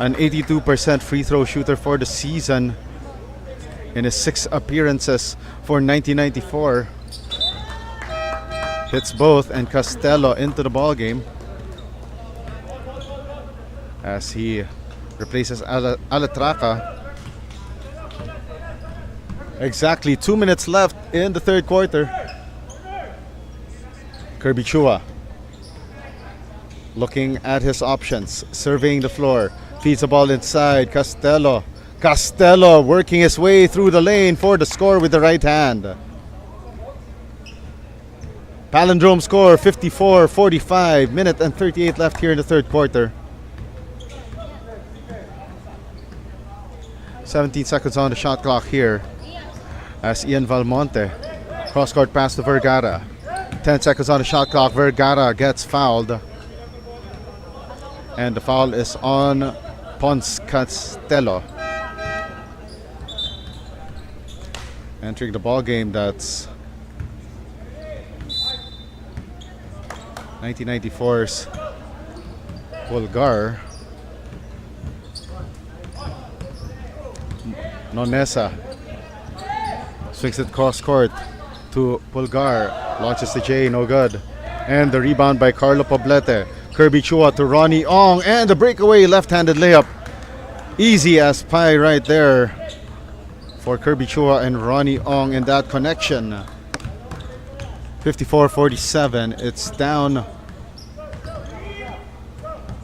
An 82% free throw shooter for the season in his 6 appearances for 1994. Hits both, and Castello into the ball game as he replaces Alatraca. Exactly 2 minutes left in the third quarter. Kirby Chua looking at his options, surveying the floor, feeds the ball inside. Castello working his way through the lane for the score with the right hand. Palindrome score 54-45, minute and 38 left here in the third quarter. 17 seconds on the shot clock here as Ian Valmonte cross-court pass to Vergara. 10 seconds on the shot clock. Vergara gets fouled, and the foul is on Ponce Castello. Entering the ball game, that's 1994's Pulgar. Nonesa swings it cross court to Pulgar, launches the J, no good, and the rebound by Carlo Poblete. Kirby Chua to Ronnie Ong, and the breakaway left-handed layup, easy as pie right there for Kirby Chua and Ronnie Ong in that connection. 54-47, it's down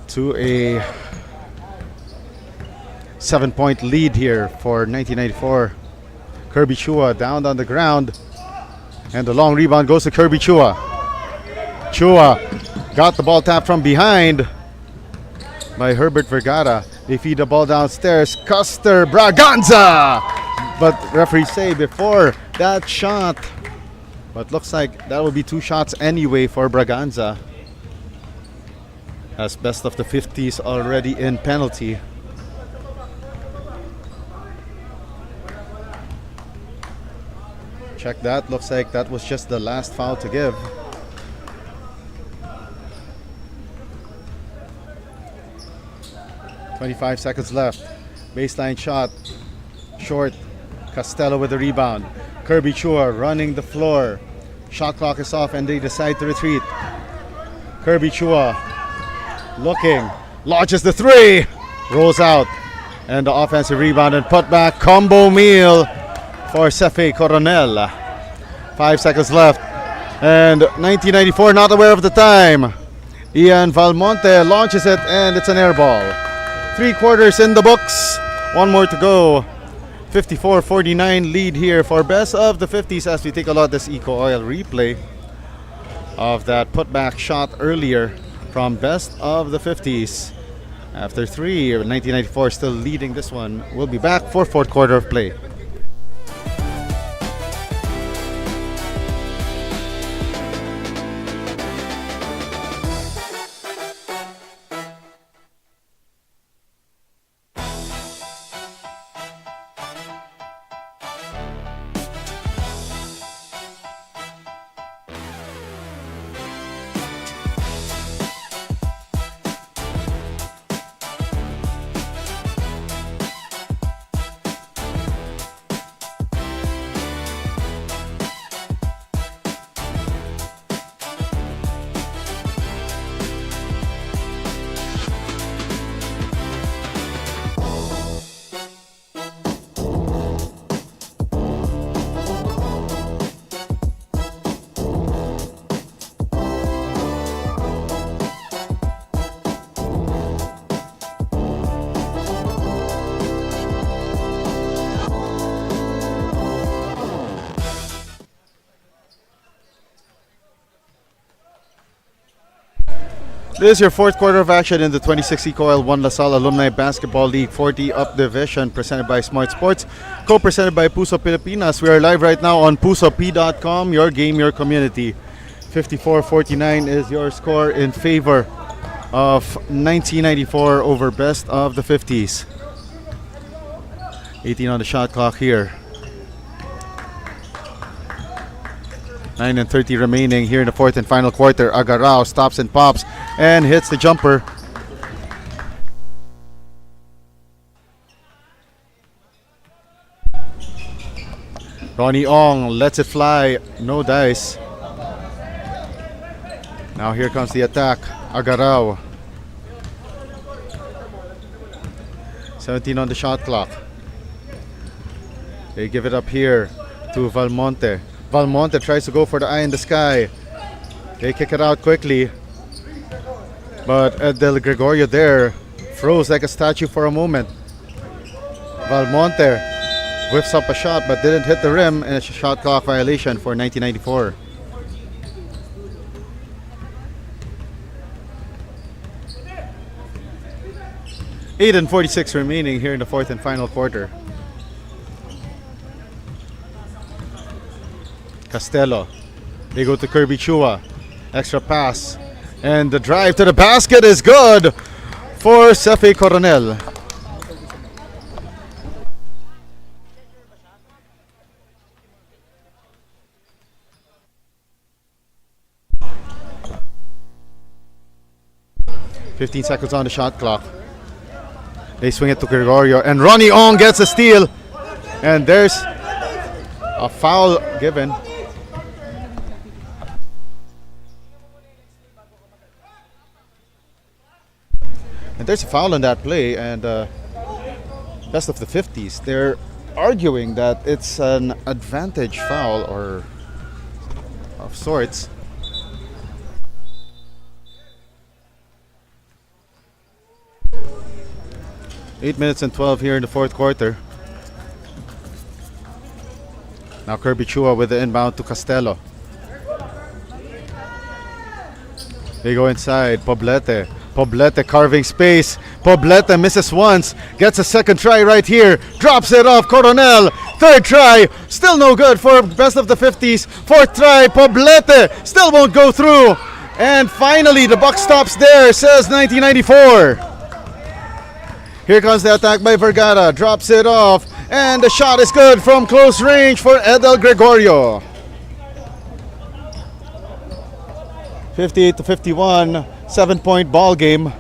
to a 7-point lead here for 1994. Kirby Chua down on the ground, and the long rebound goes to Kirby Chua. Chua got the ball tapped from behind by Herbert Vergara. They feed the ball downstairs. Custer Braganza, but referee say before that shot, but looks like that will be 2 shots anyway for Braganza, as best of the 50s already in penalty. Check that, looks like that was just the last foul to give. .25 seconds left. Baseline shot, short. Castello with the rebound. Kirby Chua running the floor. Shot clock is off and they decide to retreat. Kirby Chua looking, launches the 3, rolls out, and the offensive rebound and putback combo meal for Cefe Coronel. 5 seconds left, and 1994 not aware of the time. Ian Valmonte launches it, and it's an air ball. 3 quarters in the books, 1 more to go. 54-49 lead here for best of the 50s as we take a look at this EcoOil replay of that putback shot earlier from best of the 50s. After 3, 1994 still leading this one. We'll be back for 4th quarter of play. This is your 4th quarter of action in the 26 EcoOil 1 LaSalle Alumni Basketball League 40 Up Division, presented by Smart Sports, co-presented by Puso Pilipinas. We are live right now on pusop.com, your game, your community. 54-49 is your score in favor of 1994 over best of the 50s. 18 on the shot clock here. 9:30 remaining here in the fourth and final quarter. Agarao stops and pops and hits the jumper. Ronnie Ong lets it fly. No dice. Now here comes the attack. Agarao. 17 on the shot clock. They give it up here to Valmonte. Valmonte tries to go for the eye in the sky. They kick it out quickly. But Del Gregorio there froze like a statue for a moment. Valmonte whiffs up a shot but didn't hit the rim, and it's a shot clock violation for 1994. Eight and 46 remaining here in the fourth and final quarter. Castello. They go to Kirby Chua. Extra pass. And the drive to the basket is good for Cefe Coronel. "15 seconds on the shot clock. They swing it to Gregorio, and Ronnie Ong gets a steal. And there's a foul given. And there's a foul on that play, and best of the 50s. They're arguing that it's an advantage foul or of sorts. Eight minutes and 12 here in the fourth quarter. Now Kirby Chua with the inbound to Castello. They go inside. Poblete. Poblete carving space. Poblete misses once. Gets a second try right here. Drops it off. Coronel. Third try. Still no good for best of the 50s. Fourth try. Poblete. Still won't go through. And finally the buck stops there, says 1994. Here comes the attack by Vergara. Drops it off. And the shot is good from close range for Edel Gregorio. 58-51. 7-point ball game.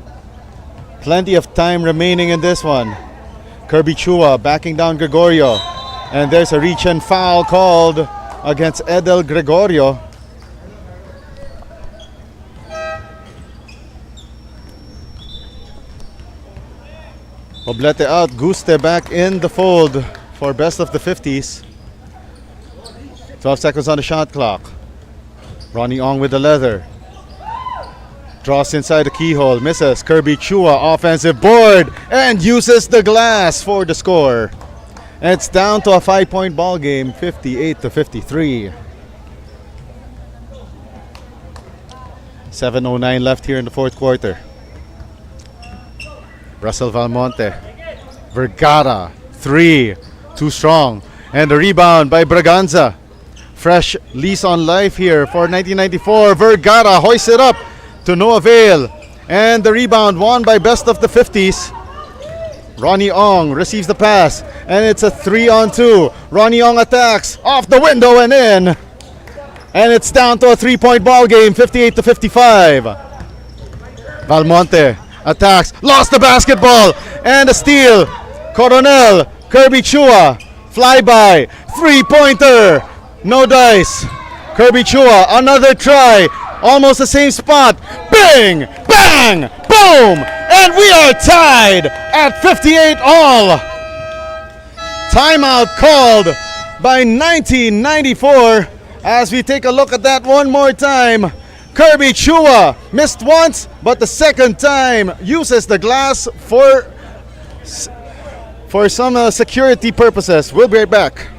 Plenty of time remaining in this one. Kirby Chua backing down Gregorio. And there's a reach and foul called against Edel Gregorio. Poblete out, Guste back in the fold for best of the 50s. 12 seconds on the shot clock. Ronnie Ong with the leather. Draws inside the keyhole, misses. Kirby Chua, offensive board, and uses the glass for the score. And it's down to a 5-point ball game, 58-53. 7:09 left here in the fourth quarter. Russell Valmonte. Vergara, 3. Too strong. And the rebound by Braganza. Fresh lease on life here for 1994. Vergara hoists it up to no avail. And the rebound won by best of the 50s. Ronnie Ong receives the pass. And it's a 3-on-2. Ronnie Ong attacks. Off the window and in. And it's down to a 3-point ball game, 58-55. Valmonte attacks, lost the basketball, and a steal. Coronel, Kirby Chua, flyby, 3-pointer, no dice. Kirby Chua, another try, almost the same spot. Bang, bang, boom, and we are tied at 58 all. Timeout called by 1994 as we take a look at that one more time. Kirby Chua missed once, but the second time uses the glass for some security purposes. We'll be right back.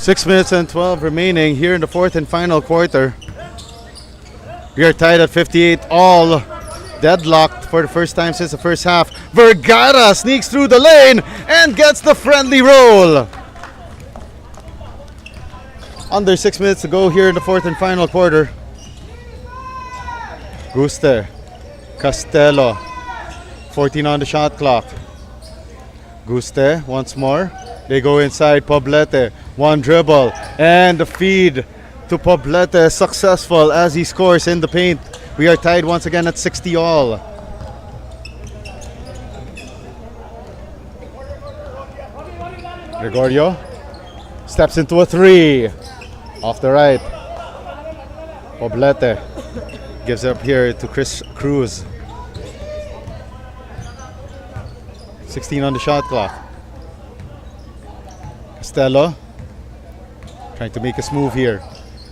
6 minutes and 12 remaining here in the fourth and final quarter. We are tied at 58 all. Deadlocked for the first time since the first half. Vergara sneaks through the lane and gets the friendly roll. Under 6 minutes to go here in the fourth and final quarter. Guste, Castello, 14 on the shot clock. Guste once more. They go inside. Poblete, one dribble, and the feed to Poblete successful as he scores in the paint. We are tied once again at 60 all. Gregorio steps into a three off the right. Poblete gives it up here to Chris Cruz. 16 on the shot clock. Castello trying to make a move here.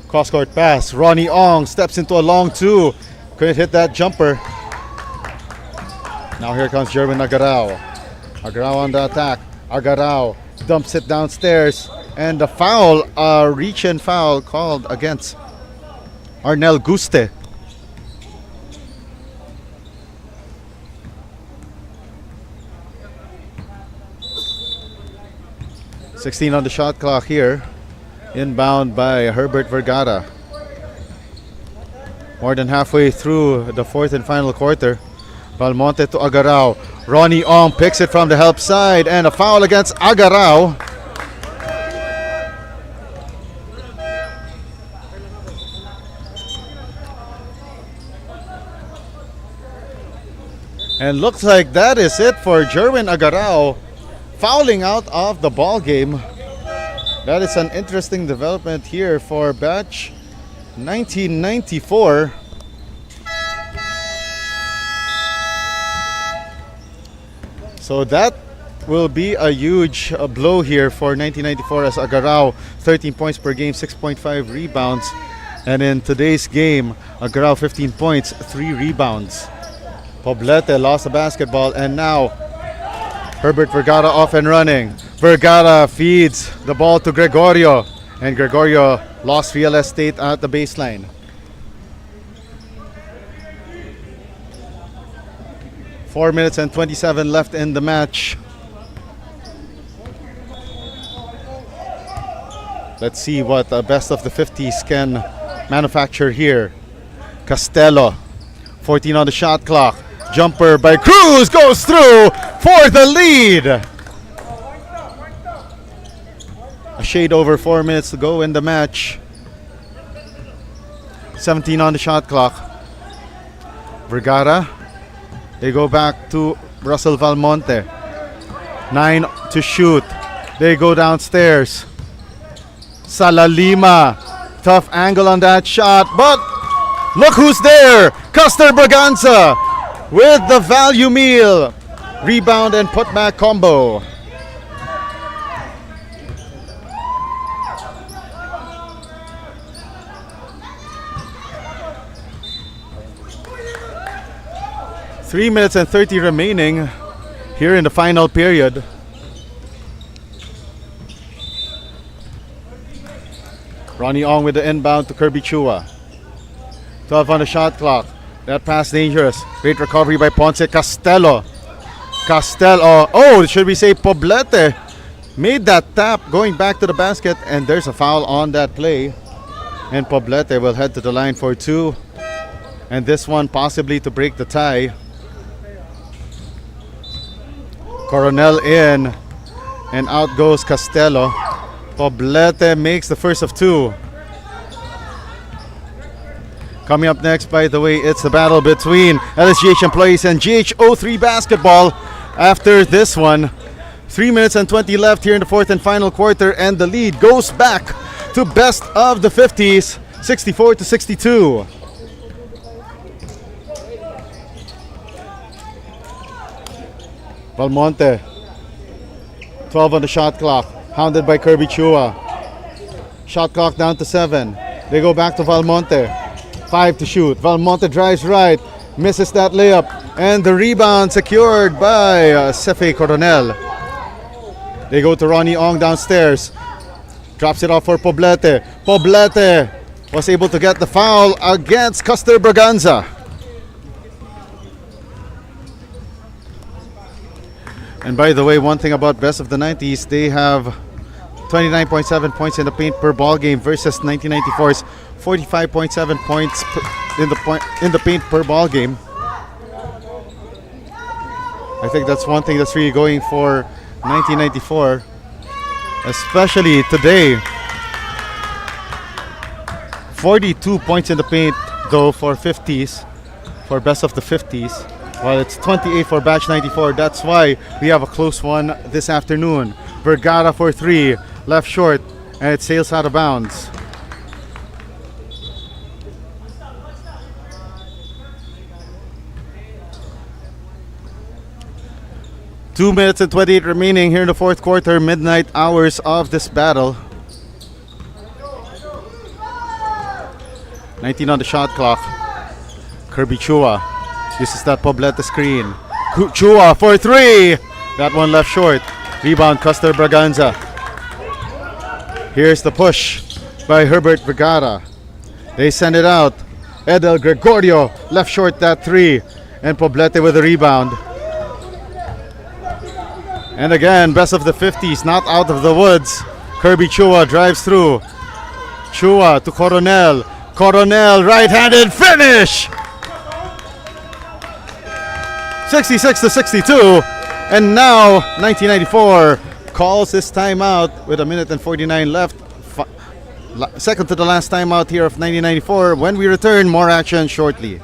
Cross-court pass. Ronnie Ong steps into a long two. Couldn't hit that jumper. Now here comes Jerwin Agarao. Agarao on the attack. Agarao dumps it downstairs. And the foul, reach-in foul called against Arnel Guste. .16 on the shot clock here. Inbound by Herbert Vergara. More than halfway through the fourth and final quarter. Valmonte to Agarao. Ronnie Ong picks it from the help side and a foul against Agarao. And looks like that is it for Jerwin Agarao, fouling out of the ball game. That is an interesting development here for batch 1994. So that will be a huge blow here for 1994 as Agarao 13 points per game, 6.5 rebounds. And in today's game, Agarao 15 points, 3 rebounds. Poblete lost the basketball and now Herbert Vergara off and running. Vergara feeds the ball to Gregorio. And Gregorio lost real estate at the baseline. Four minutes and 27 left in the match. Let's see what the best of the 50s can manufacture here. Castello, 14 on the shot clock. Jumper by Cruz goes through for the lead. A shade over 4 minutes to go in the match. 17 on the shot clock. Vergara. They go back to Russell Valmonte. 9 to shoot. They go downstairs. Salle Lima. Tough angle on that shot, but look who's there. Custer Braganza with the value meal. Rebound and putback combo. Three minutes and 30 remaining here in the final period. Ronnie Ong with the inbound to Kirby Chua. 12 on the shot clock. That pass dangerous. Great recovery by Ponce. Castello. Oh, should we say Poblete made that tap going back to the basket, and there's a foul on that play. And Poblete will head to the line for two. And this one possibly to break the tie. Coronel in, and out goes Castello. Poblete makes the first of two. Coming up next, by the way, it's the battle between LSGH employees and GH03 basketball. After this one, 3 minutes and 20 left here in the fourth and final quarter, and the lead goes back to best of the 50s, 64 to 62. Valmonte, 12 on the shot clock, hounded by Kirby Chua. Shot clock down to 7. They go back to Valmonte. 5 to shoot. Valmonte drives right, misses that layup, and the rebound secured by Cefe Coronel. They go to Ronnie Ong downstairs. Drops it off for Poblete. Poblete was able to get the foul against Custer Braganza. And by the way, one thing about Best of the 90s, they have 29.7 points in the paint per ball game versus 1994's 45.7 points in the paint per ball game. I think that's one thing that's really going for 1994, especially today. 42 points in the paint though for 50s, for Best of the 50s, while it's 28 for Batch 94. That's why we have a close one this afternoon. Vergara for 3, left short, and it sails out of bounds. Two minutes and 28 remaining here in the fourth quarter, midnight hours of this battle. 19 on the shot clock. Kirby Chua uses that Poblete screen. Chua for 3. That one left short. Rebound Custer Braganza. Here's the push by Herbert Vergara. They send it out. Edel Gregorio left short that 3. And Poblete with a rebound. And again, Best of the 50s, not out of the woods. Kirby Chua drives through. Chua to Coronel. Coronel, right-handed finish! 66-62. And now, 1994 calls this timeout with a minute and 49 left. Second to the last timeout here of 1994. When we return, more action shortly.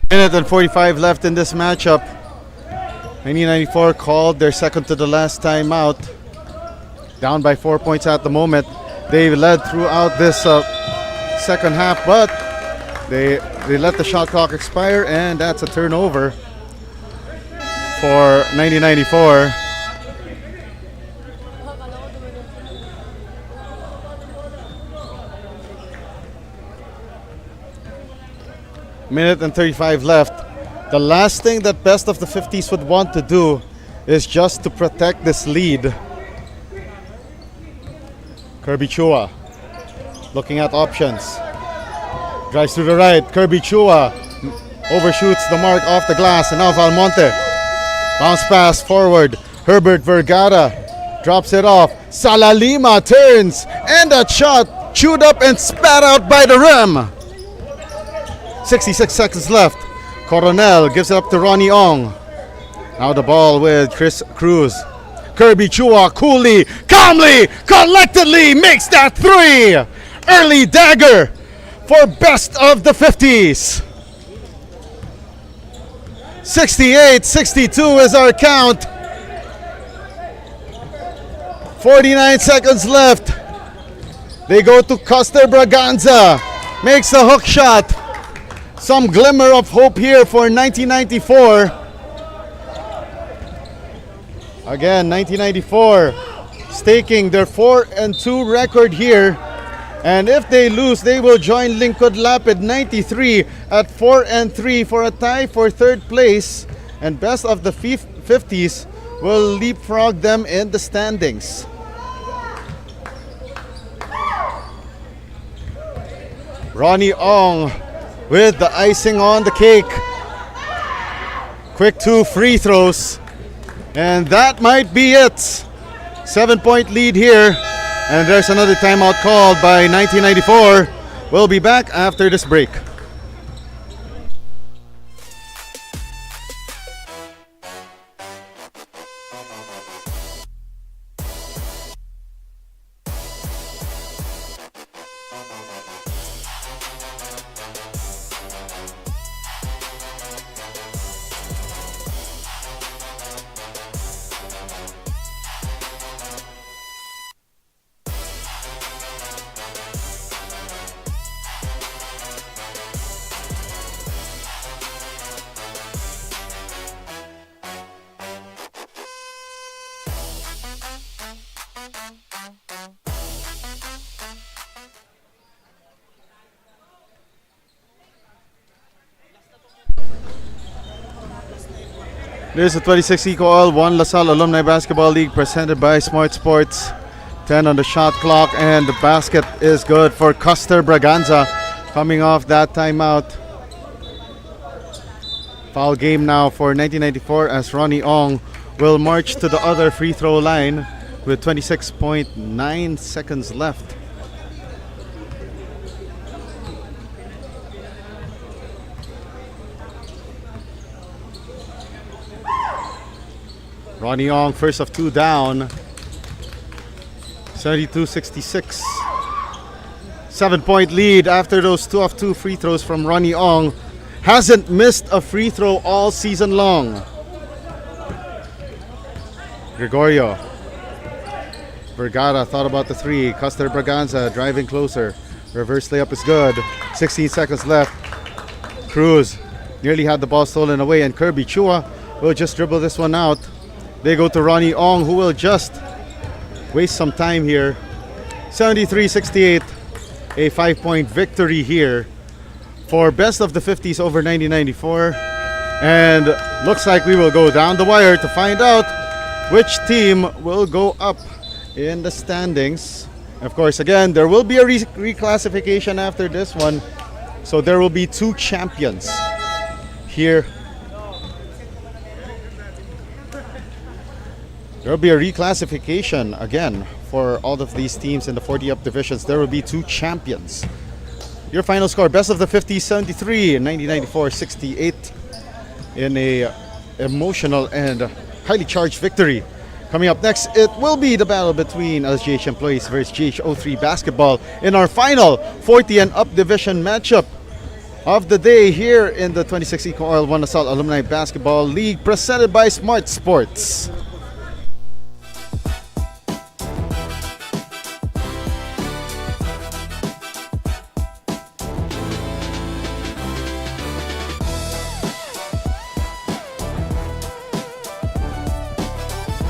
Minute and 45 left in this matchup. 1994 called their second to the last timeout. Down by 4 points at the moment. They led throughout this second half, but they let the shot clock expire, and that's a turnover for 1994. Minute and 35 left. The last thing that Best of the 50s would want to do is just to protect this lead. Kirby Chua looking at options. Drives to the right. Kirby Chua overshoots the mark off the glass, and now Valmonte. Bounce pass forward. Herbert Vergara drops it off. Salle Lima turns, and that shot chewed up and spat out by the rim. 66 seconds left. Coronel gives it up to Ronnie Ong. Now the ball with Chris Cruz. Kirby Chua coolly, calmly, collectedly makes that 3. Early dagger for Best of the 50s. 68-62 is our count. 49 seconds left. They go to Custer Braganza. Makes the hook shot. Some glimmer of hope here for 1994. Again, 1994 staking their 4-2 record here. And if they lose, they will join Lingkod Lapid 93 at 4-3 for a tie for third place. And Best of the 50s will leapfrog them in the standings. Ronnie Ong with the icing on the cake. Quick 2 free throws. And that might be it. 7-point lead here. And there's another timeout called by 1994. We'll be back after this break. There's the 26 EcoOil 1 LaSalle Alumni Basketball League presented by Smart Sports. 10 on the shot clock, and the basket is good for Custer Braganza coming off that timeout. Foul game now for 1994 as Ronnie Ong will march to the other free throw line with 26.9 seconds left. Ronnie Ong, first of two down. 72-66. 7-point lead after those 2 of 2 free throws from Ronnie Ong. Hasn't missed a free throw all season long. Gregorio. Vergara thought about the three. Custer Braganza driving closer. Reverse layup is good. 16 seconds left. Cruz nearly had the ball stolen away, and Kirby Chua will just dribble this one out. They go to Ronnie Ong, who will just waste some time here. 73-68, a 5-point victory here for best of the 50s over 1994. And looks like we will go down the wire to find out which team will go up in the standings. Of course, again, there will be a reclassification after this one. So there will be 2 champions here. There will be a reclassification again for all of these teams in the 40 up divisions. There will be 2 champions. Your final score: best of the 50s 73 and 1994 68 in a emotional and highly charged victory. Coming up next, it will be the battle between LGH employees versus GH03 basketball in our final 40 and up division matchup of the day here in the 26 EcoOil 1 LaSalle Alumni Basketball League presented by Smart Sports.